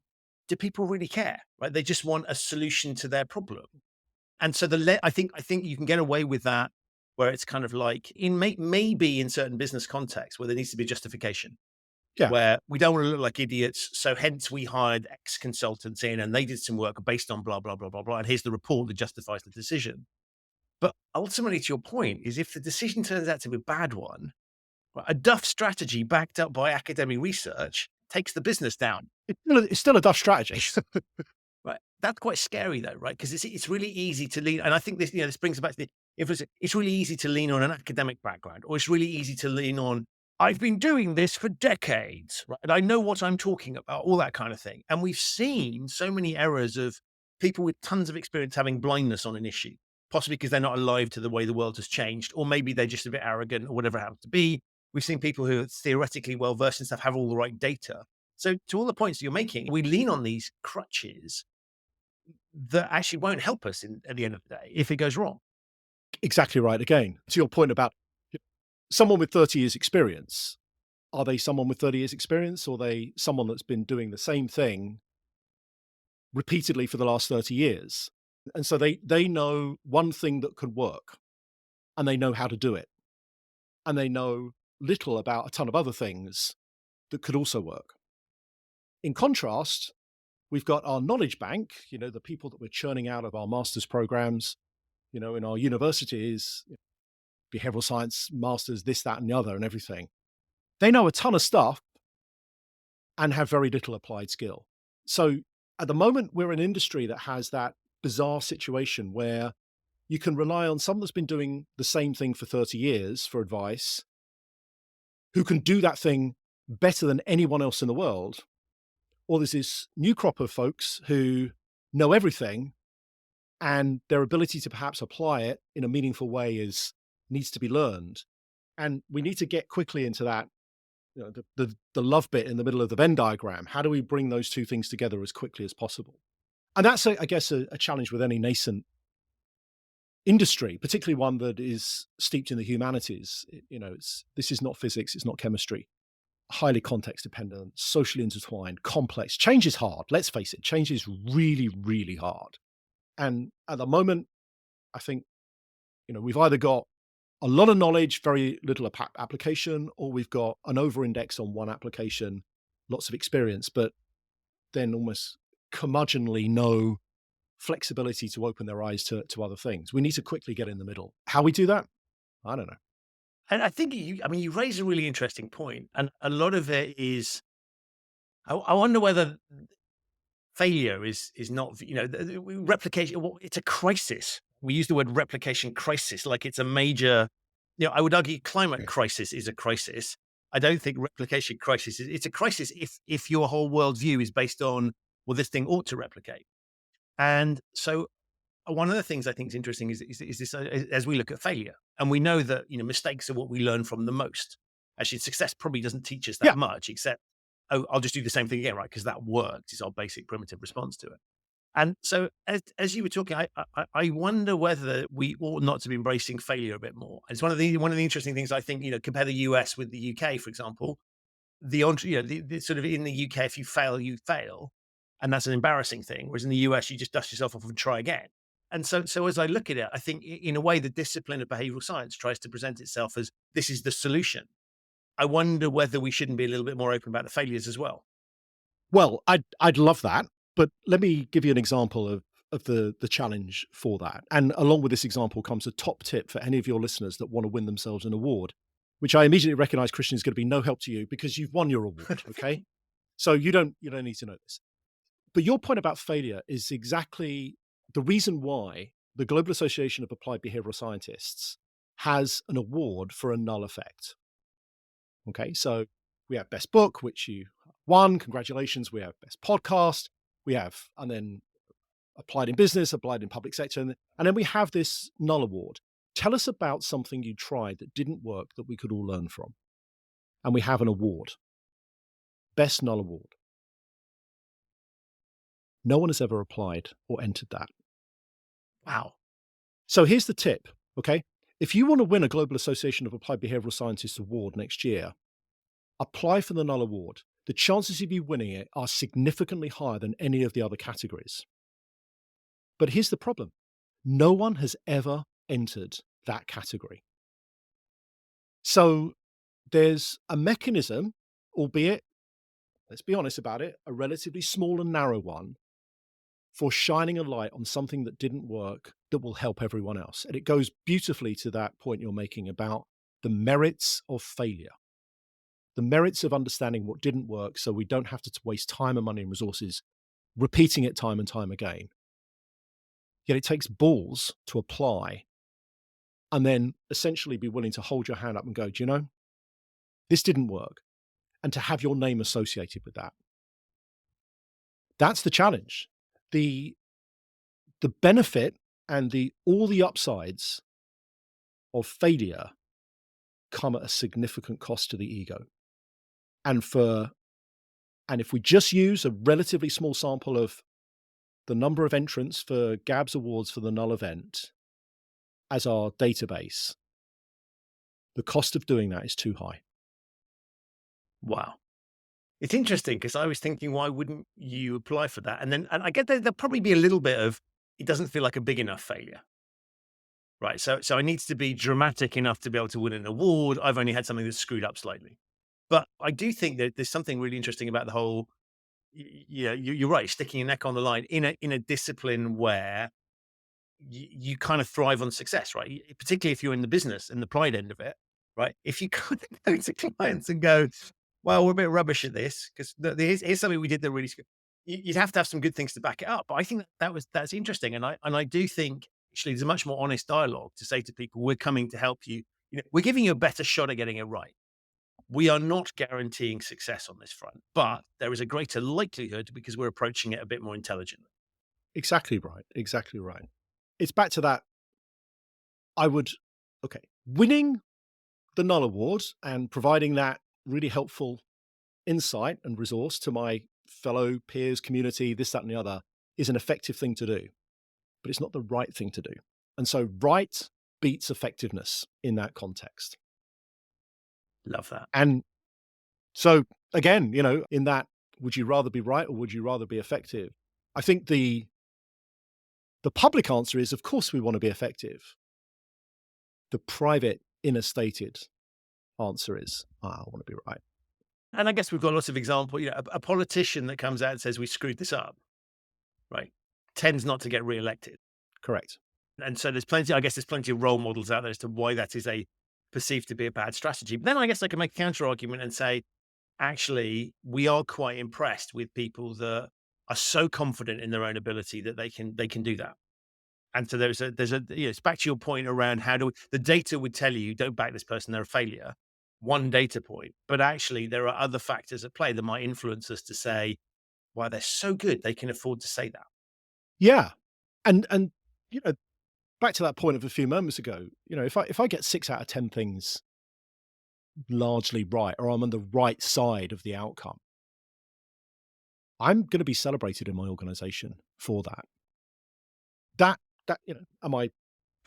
Speaker 4: do people really care? Right? They just want a solution to their problem. And so I think you can get away with that, where it's kind of like maybe in certain business contexts where there needs to be justification.
Speaker 3: Yeah.
Speaker 4: Where we don't want to look like idiots. So hence we hired X consultants in and they did some work based on blah, blah, blah, blah, blah. And here's the report that justifies the decision. But ultimately, to your point, is if the decision turns out to be a bad one, a duff strategy backed up by academic research takes the business down.
Speaker 3: It's still a duff strategy.
Speaker 4: Right. That's quite scary though, right? Because it's really easy to lean. And I think this brings us back to it's really easy to lean on an academic background, or it's really easy to lean on I've been doing this for decades, right? And I know what I'm talking about, all that kind of thing. And we've seen so many errors of people with tons of experience having blindness on an issue, possibly because they're not alive to the way the world has changed, or maybe they're just a bit arrogant or whatever it happens to be. We've seen people who are theoretically well versed in stuff have all the right data. So, to all the points you're making, we lean on these crutches that actually won't help us at the end of the day if it goes wrong.
Speaker 3: Exactly right. Again, to your point about someone with 30 years experience, are they someone with 30 years experience, or are they someone that's been doing the same thing repeatedly for the last 30 years? And so they know one thing that could work, and they know how to do it. And they know little about a ton of other things that could also work. In contrast, we've got our knowledge bank, the people that we're churning out of our master's programs, in our universities, behavioral science, masters, this, that, and the other, and everything. They know a ton of stuff and have very little applied skill. So at the moment, we're an industry that has that bizarre situation where you can rely on someone that's been doing the same thing for 30 years for advice, who can do that thing better than anyone else in the world. Or there's this new crop of folks who know everything, and their ability to perhaps apply it in a meaningful way needs to be learned. And we need to get quickly into that, the love bit in the middle of the Venn diagram. How do we bring those two things together as quickly as possible? And that's, I guess, a challenge with any nascent industry, particularly one that is steeped in the humanities. This is not physics, it's not chemistry. Highly context dependent, socially intertwined, complex. Change is hard. Let's face it, change is really, really hard. And at the moment, I think, we've either got a lot of knowledge, very little application, or we've got an over-index on one application, lots of experience, but then almost curmudgeonly no flexibility to open their eyes to other things. We need to quickly get in the middle. How we do that? I don't know.
Speaker 4: And I think you raise a really interesting point, and a lot of it is, I wonder whether failure is not, replication. It's a crisis. We use the word replication crisis like it's a major. I would argue climate crisis is a crisis. I don't think replication crisis it's a crisis if your whole worldview is based on, well, this thing ought to replicate. And so one of the things I think is interesting is this, as we look at failure, and we know that, mistakes are what we learn from the most. Actually, success probably doesn't teach us that much, except, oh, I'll just do the same thing again, right? Because that worked is our basic primitive response to it. And so as you were talking, I wonder whether we ought not to be embracing failure a bit more. It's one of the interesting things, I think, compare the US with the UK, for example. The sort of in the UK, if you fail, you fail. And that's an embarrassing thing. Whereas in the US, you just dust yourself off and try again. And so as I look at it, I think in a way, the discipline of behavioral science tries to present itself as this is the solution. I wonder whether we shouldn't be a little bit more open about the failures as well.
Speaker 3: Well, I'd love that. But let me give you an example of the challenge for that. And along with this example comes a top tip for any of your listeners that want to win themselves an award, which I immediately recognize, Christian, is going to be no help to you because you've won your award, okay? So you don't need to know this. But your point about failure is exactly the reason why the Global Association of Applied Behavioral Scientists has an award for a null effect. Okay, so we have best book, which you won, congratulations. We have best podcast. We have, and then applied in business, applied in public sector. And then we have this null award. Tell us about something you tried that didn't work that we could all learn from. And we have an award. Best null award. No one has ever applied or entered that.
Speaker 4: Wow.
Speaker 3: So here's the tip, okay? If you want to win a Global Association of Applied Behavioral Scientists award next year, apply for the null award. The chances of you winning it are significantly higher than any of the other categories. But here's the problem. No one has ever entered that category. So there's a mechanism, albeit, let's be honest about it, a relatively small and narrow one, for shining a light on something that didn't work that will help everyone else. And it goes beautifully to that point you're making about the merits of failure. The merits of understanding what didn't work so we don't have to waste time and money and resources repeating it time and time again. Yet it takes balls to apply and then essentially be willing to hold your hand up and go, do you know, this didn't work, and to have your name associated with that. That's the challenge. The benefit and all the upsides of failure come at a significant cost to the ego. And if we just use a relatively small sample of the number of entrants for Gabs Awards for the null event as our database, the cost of doing that is too high.
Speaker 4: Wow. It's interesting because I was thinking, why wouldn't you apply for that? And I get there'll probably be a little bit of, it doesn't feel like a big enough failure. Right. So it needs to be dramatic enough to be able to win an award. I've only had something that's screwed up slightly. But I do think that there's something really interesting about the whole, you're right, sticking your neck on the line in a discipline where you kind of thrive on success, right? Particularly if you're in the business and the pride end of it, right? If you kind of go to clients and go, well, we're a bit rubbish at this because here's something we did that really, you'd have to have some good things to back it up. But I think that's interesting. And I do think actually there's a much more honest dialogue to say to people, we're coming to help you. We're giving you a better shot at getting it right. We are not guaranteeing success on this front, but there is a greater likelihood because we're approaching it a bit more intelligently.
Speaker 3: Exactly right. Exactly right. It's back to that. Winning the Null Award and providing that really helpful insight and resource to my fellow peers, community, this, that, and the other is an effective thing to do, but it's not the right thing to do. And so right beats effectiveness in that context.
Speaker 4: Love that.
Speaker 3: And so again, in that, would you rather be right or would you rather be effective? I think the public answer is, of course, we want to be effective. The private, inner stated answer is, I want to be right.
Speaker 4: And I guess we've got lots of examples. A politician that comes out and says we screwed this up, right, tends not to get re-elected.
Speaker 3: Correct.
Speaker 4: And so there's plenty of role models out there as to why that is perceived to be a bad strategy. But then I guess I can make a counter argument and say, actually, we are quite impressed with people that are so confident in their own ability that they can do that. And so it's back to your point around the data would tell you, don't back this person, they're a failure. One data point, but actually there are other factors at play that might influence us to say, wow, they're so good, they can afford to say that.
Speaker 3: Yeah. And back to that point of a few moments ago, if I get 6 out of 10 things largely right, or I'm on the right side of the outcome, I'm going to be celebrated in my organization for that.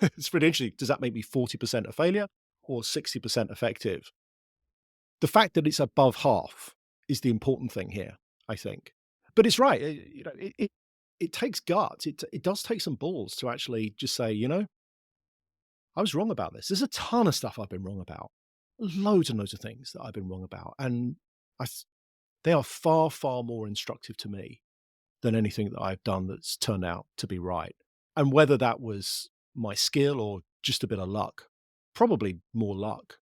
Speaker 3: It's really interesting. Does that make me 40% a failure or 60% effective? The fact that it's above half is the important thing here, I think. But it's right. It takes guts. It does take some balls to actually just say, I was wrong about this. There's a ton of stuff I've been wrong about. Loads and loads of things that I've been wrong about. And they are far, far more instructive to me than anything that I've done that's turned out to be right. And whether that was my skill or just a bit of luck, probably more luck.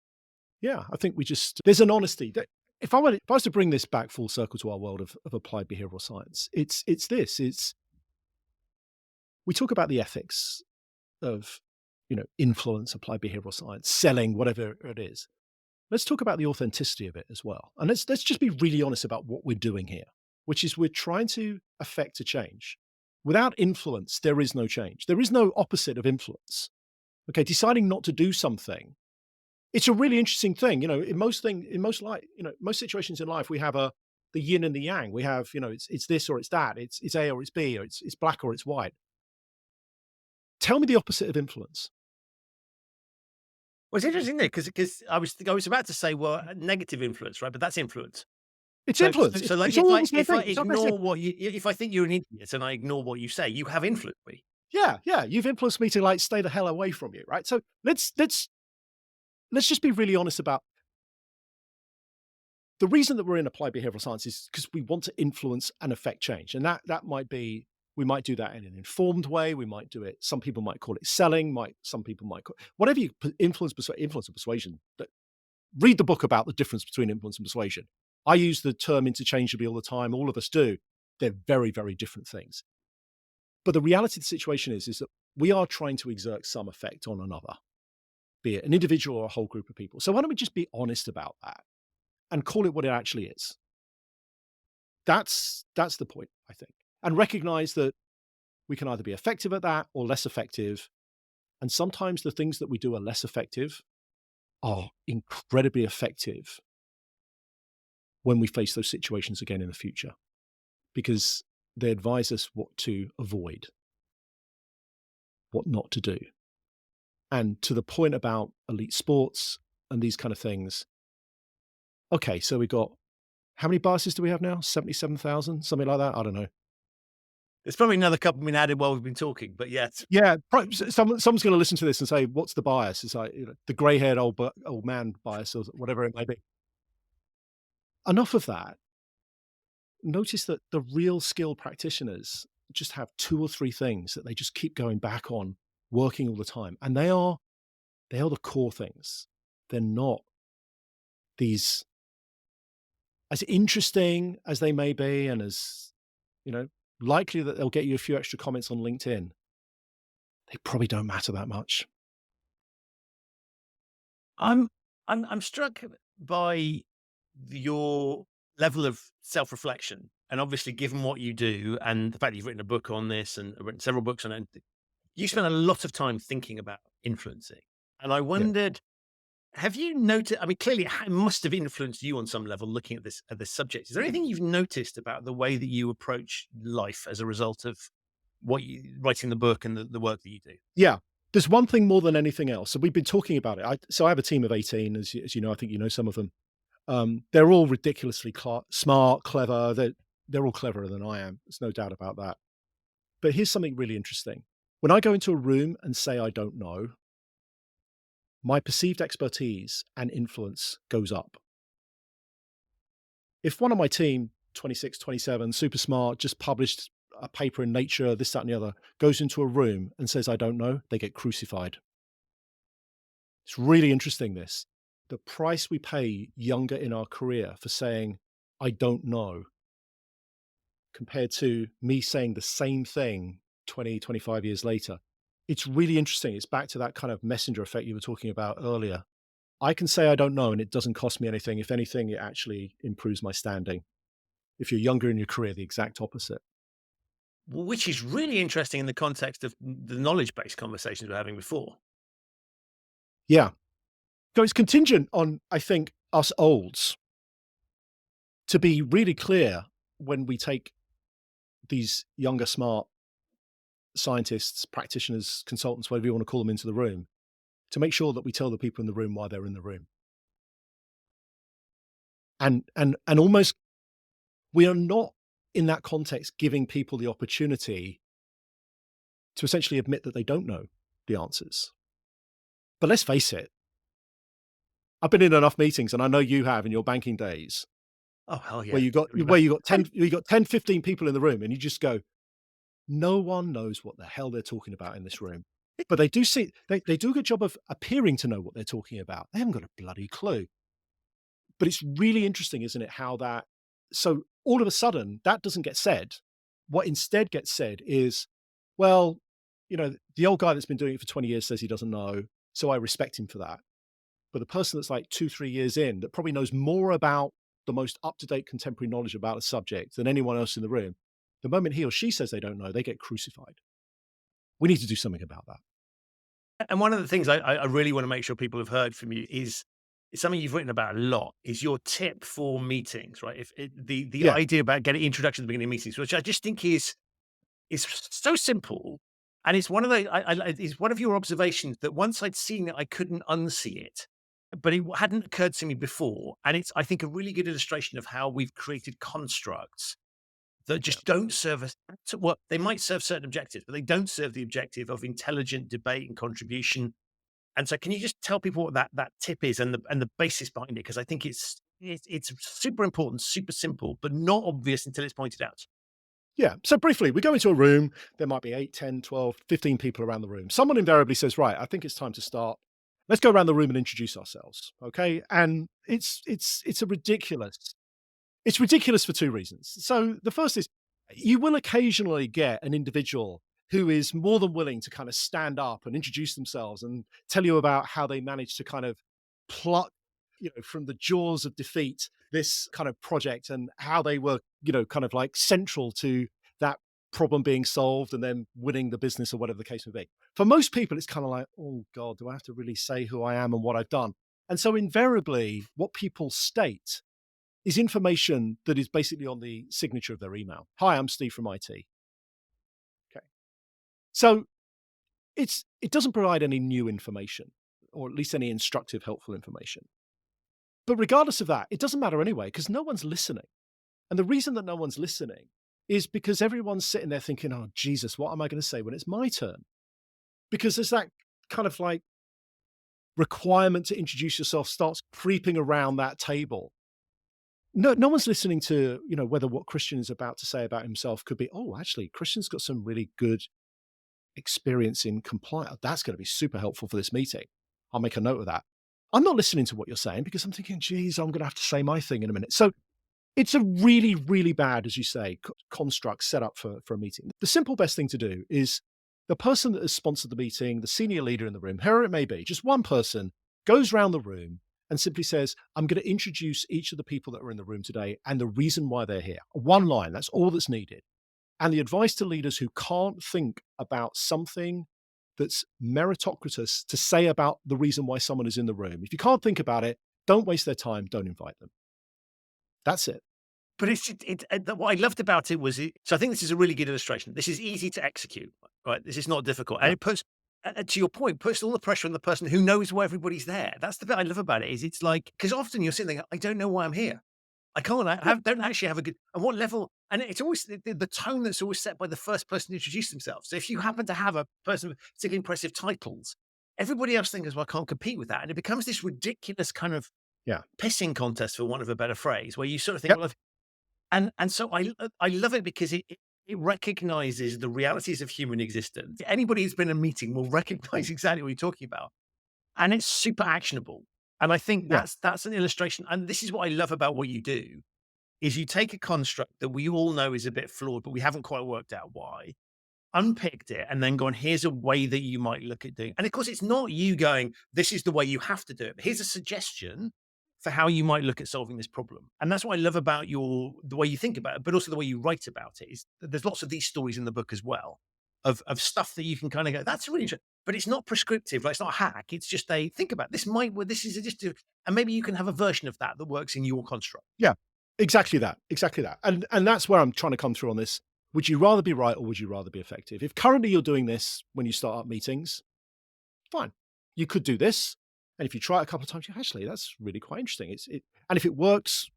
Speaker 3: Yeah, I think there's an honesty. If I was to bring this back full circle to our world of applied behavioral science, it's we talk about the ethics of, influence, applied behavioral science, selling, whatever it is. Let's talk about the authenticity of it as well. And let's just be really honest about what we're doing here, which is we're trying to affect a change. Without influence, there is no change. There is no opposite of influence. Okay, deciding not to do something, it's a really interesting thing. In most situations in life, we have the yin and the yang. We have, it's this or it's that. It's A or it's B, or it's black or it's white. Tell me the opposite of influence.
Speaker 4: Well, it's interesting there because I was about to say, well, negative influence, right? But that's influence.
Speaker 3: It's influence.
Speaker 4: So like, if I think you're an idiot and I ignore what you say, you have influenced me.
Speaker 3: Yeah. You've influenced me to stay the hell away from you, right? So let's just be really honest about the reason that we're in applied behavioral science is because we want to influence and affect change. And that might be, we might do that in an informed way. We might do it. Some people might call it selling. Some people might call whatever you influence and persuasion. But read the book about the difference between influence and persuasion. I use the term interchangeably all the time. All of us do. They're very, very different things. But the reality of the situation is that we are trying to exert some effect on another, be it an individual or a whole group of people. So why don't we just be honest about that? and call it what it actually is. That's the point, I think. And recognize that we can either be effective at that or less effective. And sometimes the things that we do are less effective are incredibly effective when we face those situations again in the future, because they advise us what to avoid, what not to do. And to the point about elite sports and these kind of things, okay, so we've got, how many biases do we have now? 77,000, something like that? I don't know.
Speaker 4: There's probably another couple been added while we've been talking, but yes.
Speaker 3: Yeah, someone's going to listen to this and say, what's the bias? It's like, the grey-haired old man bias or whatever it may be. Enough of that. Notice that the real skilled practitioners just have 2 or 3 things that they just keep going back on, working all the time. And they are the core things. They're not these, as interesting as they may be and as, likely that they'll get you a few extra comments on LinkedIn, they probably don't matter that much.
Speaker 4: I'm struck by your level of self-reflection, and obviously, given what you do and the fact that you've written a book on this and written several books on it, you spend a lot of time thinking about influencing. And I wondered, have you noticed? I mean, clearly, it must have influenced you on some level looking at this subject. Is there anything you've noticed about the way that you approach life as a result of writing the book and the work that you do?
Speaker 3: Yeah. There's one thing more than anything else. So we've been talking about it. So I have a team of 18, as you know. I think you know some of them. They're all ridiculously smart, clever. They're all cleverer than I am. There's no doubt about that. But here's something really interesting. When I go into a room and say I don't know, my perceived expertise and influence goes up. If one of my team, 26, 27, super smart, just published a paper in Nature, this, that, and the other, goes into a room and says, I don't know, they get crucified. It's really interesting, this. The price we pay younger in our career for saying, I don't know, compared to me saying the same thing 20, 25 years later. It's really interesting. It's back to that kind of messenger effect you were talking about earlier. I can say I don't know, and it doesn't cost me anything. If anything, it actually improves my standing. If you're younger in your career, the exact opposite.
Speaker 4: Which is really interesting in the context of the knowledge-based conversations we were having before.
Speaker 3: Yeah. So it's contingent on, I think, us olds to be really clear when we take these younger, smart scientists, practitioners, consultants, whatever you want to call them, into the room, to make sure that we tell the people in the room why they're in the room. And almost, we are not in that context giving people the opportunity to essentially admit that they don't know the answers. But let's face it, I've been in enough meetings, and I know you have in your banking days.
Speaker 4: Oh, hell yeah.
Speaker 3: Where you got 10, 15 people in the room, and you just go, no one knows what the hell they're talking about in this room. But they do do a good job of appearing to know what they're talking about. They haven't got a bloody clue. But it's really interesting, isn't it, how so all of a sudden that doesn't get said. What instead gets said is, well, the old guy that's been doing it for 20 years says he doesn't know, so I respect him for that. But the person that's like 2-3 years in, that probably knows more about the most up-to-date contemporary knowledge about a subject than anyone else in the room, the moment he or she says they don't know, they get crucified. We need to do something about that.
Speaker 4: And one of the things I really want to make sure people have heard from you is something you've written about a lot, is your tip for meetings, right? The idea about getting introduction at the beginning of meetings, which I just think is so simple. And it's one of it's one of your observations that once I'd seen it, I couldn't unsee it, but it hadn't occurred to me before. And it's, I think, a really good illustration of how we've created constructs that just don't serve us. What they might serve certain objectives, but they don't serve the objective of intelligent debate and contribution. And so, can you just tell people what that tip is and the basis behind it? Because I think it's super important, super simple, but not obvious until it's pointed out.
Speaker 3: Yeah. So briefly, we go into a room. There might be 8, 10, 12, 15 people around the room. Someone invariably says, right, I think it's time to start. Let's go around the room and introduce ourselves. Okay. And it's ridiculous. It's ridiculous for 2 reasons. So the first is, you will occasionally get an individual who is more than willing to kind of stand up and introduce themselves and tell you about how they managed to kind of pluck from the jaws of defeat, this kind of project and how they were, kind of like central to that problem being solved and then winning the business or whatever the case may be. For most people, it's kind of like, oh God, do I have to really say who I am and what I've done? And so invariably, what people state is information that is basically on the signature of their email. Hi, I'm Steve from IT. Okay. So it doesn't provide any new information, or at least any instructive, helpful information. But regardless of that, it doesn't matter anyway, because no one's listening. And the reason that no one's listening is because everyone's sitting there thinking, oh, Jesus, what am I going to say when it's my turn? Because there's that kind of like requirement to introduce yourself starts creeping around that table. No one's listening to, whether what Christian is about to say about himself could be, oh, actually, Christian's got some really good experience in compliance. That's going to be super helpful for this meeting. I'll make a note of that. I'm not listening to what you're saying because I'm thinking, geez, I'm going to have to say my thing in a minute. So it's a really, really bad, as you say, construct set up for a meeting. The simple best thing to do is the person that has sponsored the meeting, the senior leader in the room, whoever it may be, just one person goes around the room and simply says, I'm going to introduce each of the people that are in the room today and the reason why they're here. One line, that's all that's needed. And the advice to leaders who can't think about something that's meritocratic to say about the reason why someone is in the room. If you can't think about it, don't waste their time, don't invite them. That's it.
Speaker 4: But what I loved about it was, so I think this is a really good illustration. This is easy to execute, right? This is not difficult. And it puts, to your point, puts all the pressure on the person who knows why everybody's there. That's the bit I love about it, is it's like, because often you're sitting there, I don't know why I'm here. I can't, don't actually have a good, and what level, and it's always the tone that's always set by the first person to introduce themselves. So if you happen to have a person with particularly impressive titles, everybody else thinks, well, I can't compete with that. And it becomes this ridiculous kind of pissing contest, for want of a better phrase, where you sort of think, well, and so I love it because it recognizes the realities of human existence. Anybody who's been in a meeting will recognize exactly what you're talking about. And it's super actionable. And I think that's an illustration. And this is what I love about what you do, is you take a construct that we all know is a bit flawed, but we haven't quite worked out why, unpicked it, and then gone, here's a way that you might look at doing. And of course, it's not you going, this is the way you have to do it. But here's a suggestion for how you might look at solving this problem. And that's what I love about the way you think about it, but also the way you write about it, is that there's lots of these stories in the book as well of stuff that you can kind of go, that's really interesting. But it's not prescriptive, like it's not a hack. It's just think about this and maybe you can have a version of that works in your construct.
Speaker 3: Yeah, exactly that. And that's where I'm trying to come through on this. Would you rather be right or would you rather be effective? If currently you're doing this when you start up meetings, fine. You could do this. And if you try it a couple of times, actually, that's really quite interesting. And if it works,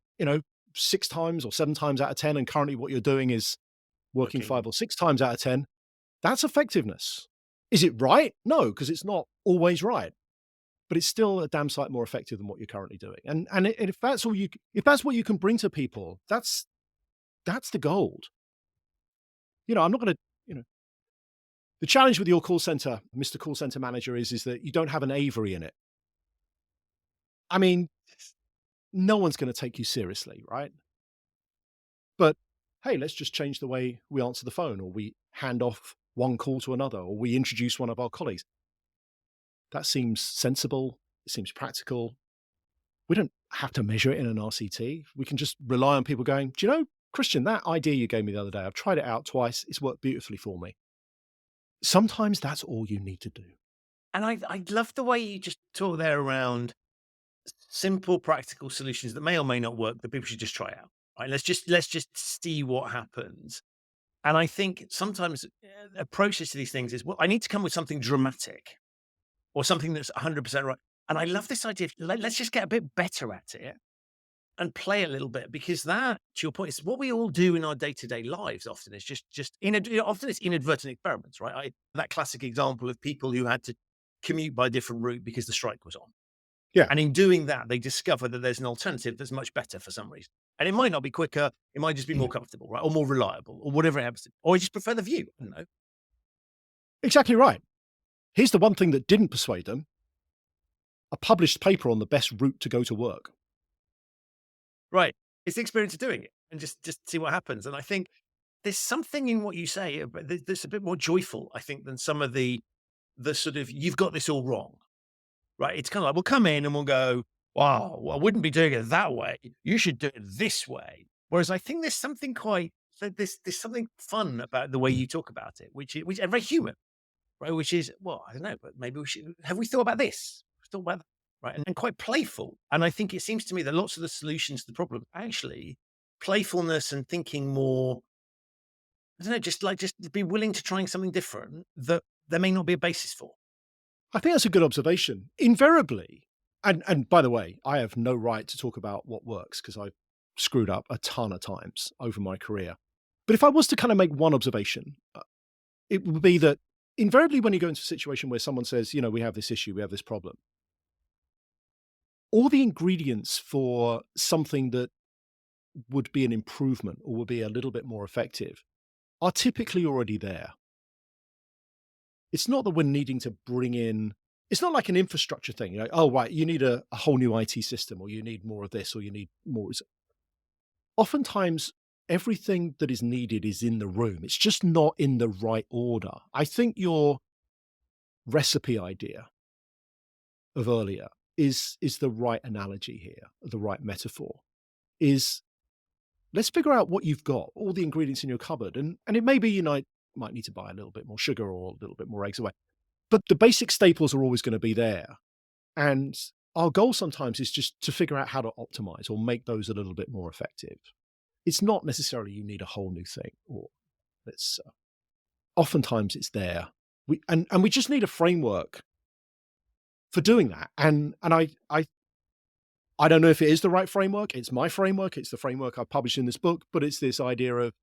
Speaker 3: 6 times or 7 times out of 10, and currently what you're doing is working 5 or 6 times out of 10, that's effectiveness. Is it right? No, because it's not always right. But it's still a damn sight more effective than what you're currently doing. And if that's what you can bring to people, that's the gold. I'm not going to, the challenge with your call center, Mr. Call Center Manager, is that you don't have an Avery in it. I mean, no one's going to take you seriously, right? But hey, let's just change the way we answer the phone, or we hand off one call to another, or we introduce one of our colleagues. That seems sensible. It seems practical. We don't have to measure it in an RCT. We can just rely on people going, do you know, Christian, that idea you gave me the other day, I've tried it out twice. It's worked beautifully for me. Sometimes that's all you need to do.
Speaker 4: And I love the way you just talk there around simple, practical solutions that may or may not work that people should just try out. Right? Let's just see what happens. And I think sometimes approaches to these things is, well, I need to come with something dramatic or something that's 100% right. And I love this idea of let's just get a bit better at it and play a little bit, because that, to your point, is what we all do in our day-to-day lives. Often it's often it's inadvertent experiments, right? That classic example of people who had to commute by a different route because the strike was on.
Speaker 3: Yeah.
Speaker 4: And in doing that, they discover that there's an alternative that's much better for some reason. And it might not be quicker. It might just be more comfortable, right? Or more reliable, or whatever it happens to be. Or I just prefer the view. I don't know.
Speaker 3: Exactly right. Here's the one thing that didn't persuade them: a published paper on the best route to go to work.
Speaker 4: Right. It's the experience of doing it and just see what happens. And I think there's something in what you say that's a bit more joyful, I think, than some of the sort of, you've got this all wrong. Right. It's kind of like, we'll come in and we'll go, wow, well, I wouldn't be doing it that way. You should do it this way. Whereas I think there's something there's something fun about the way you talk about it, which is very human, right? Which is, well, I don't know, but maybe have we thought about this? Thought about that, right? And quite playful. And I think it seems to me that lots of the solutions to the problem actually playfulness and thinking more, I don't know, just be willing to trying something different that there may not be a basis for.
Speaker 3: I think that's a good observation. Invariably, and by the way, I have no right to talk about what works because I've screwed up a ton of times over my career. But if I was to kind of make one observation, it would be that invariably when you go into a situation where someone says, we have this issue, we have this problem, all the ingredients for something that would be an improvement or would be a little bit more effective are typically already there. It's not that we're needing to bring in, it's not like an infrastructure thing. Oh, right, you need a whole new IT system, or you need more of this, or you need more. Oftentimes, everything that is needed is in the room. It's just not in the right order. I think your recipe idea of earlier is the right analogy here, the right metaphor, is let's figure out what you've got, all the ingredients in your cupboard. And it may be, might need to buy a little bit more sugar or a little bit more eggs away. But the basic staples are always going to be there. And our goal sometimes is just to figure out how to optimize or make those a little bit more effective. It's not necessarily you need a whole new thing, or it's oftentimes it's there. We just need a framework for doing that. And I don't know if it is the right framework. It's my framework. It's the framework I've published in this book, but it's this idea of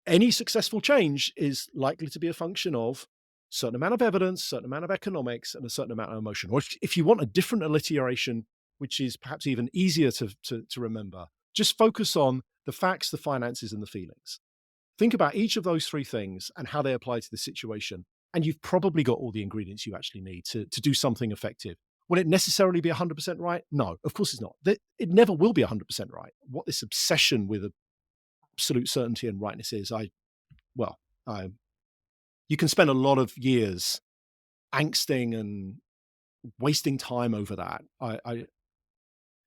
Speaker 3: any successful change is likely to be a function of a certain amount of evidence, certain amount of economics, and a certain amount of emotion. Or if you want a different alliteration, which is perhaps even easier to remember, just focus on the facts, the finances, and the feelings. Think about each of those three things and how they apply to the situation. And you've probably got all the ingredients you actually need to do something effective. Will it necessarily be 100% right? No, of course it's not. It never will be 100% right. What this obsession with absolute certainty and rightness is, you can spend a lot of years angsting and wasting time over that.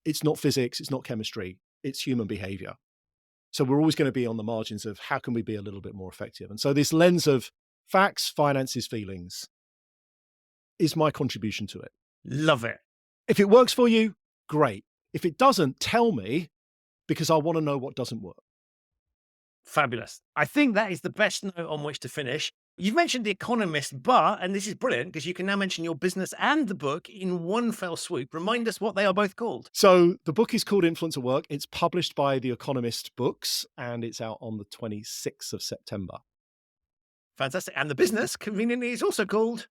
Speaker 3: It's not physics, it's not chemistry, it's human behavior. So we're always going to be on the margins of how can we be a little bit more effective. And so this lens of facts, finances, feelings is my contribution to it.
Speaker 4: Love it.
Speaker 3: If it works for you, great. If it doesn't, tell me, because I want to know what doesn't work.
Speaker 4: Fabulous. I think that is the best note on which to finish. You've mentioned The Economist, and this is brilliant because you can now mention your business and the book in one fell swoop. Remind us what they are both called.
Speaker 3: So the book is called Influence at Work. It's published by The Economist Books, and it's out on the 26th of September.
Speaker 4: Fantastic. And the business, conveniently, is also called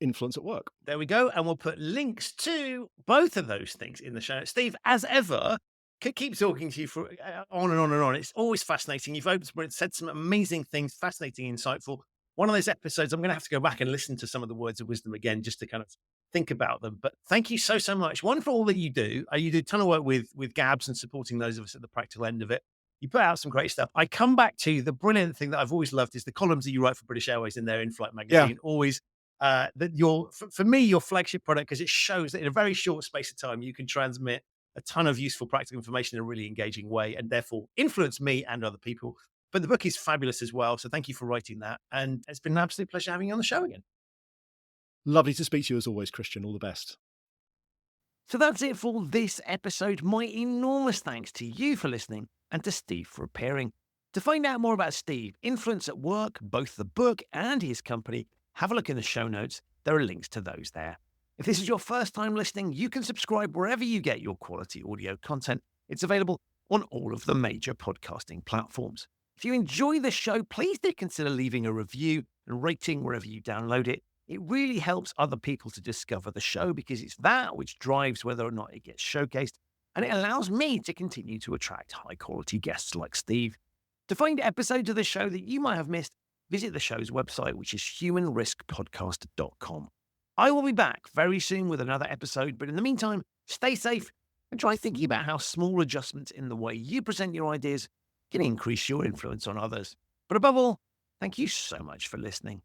Speaker 3: Influence at Work.
Speaker 4: There we go. And we'll put links to both of those things in the show notes. Steve, as ever, could keep talking to you for on and on and on. It's always fascinating. You've said some amazing things, fascinating, insightful. One of those episodes, I'm going to have to go back and listen to some of the words of wisdom again, just to kind of think about them. But thank you so much. One, for all that you do. You do a ton of work with Gabs and supporting those of us at the practical end of it. You put out some great stuff. I come back to the brilliant thing that I've always loved is the columns that you write for British Airways in their in-flight magazine.
Speaker 3: Yeah.
Speaker 4: Always that for me, your flagship product, because it shows that in a very short space of time, you can transmit a ton of useful practical information in a really engaging way and therefore influence me and other people. But the book is fabulous as well. So thank you for writing that. And it's been an absolute pleasure having you on the show again.
Speaker 3: Lovely to speak to you as always, Christian. All the best.
Speaker 2: So that's it for this episode. My enormous thanks to you for listening and to Steve for appearing. To find out more about Steve, Influence at Work, both the book and his company, have a look in the show notes. There are links to those there. If this is your first time listening, you can subscribe wherever you get your quality audio content. It's available on all of the major podcasting platforms. If you enjoy this show, please do consider leaving a review and rating wherever you download it. It really helps other people to discover the show because it's that which drives whether or not it gets showcased, and it allows me to continue to attract high-quality guests like Steve. To find episodes of the show that you might have missed, visit the show's website, which is humanriskpodcast.com. I will be back very soon with another episode, but in the meantime, stay safe and try thinking about how small adjustments in the way you present your ideas can increase your influence on others. But above all, thank you so much for listening.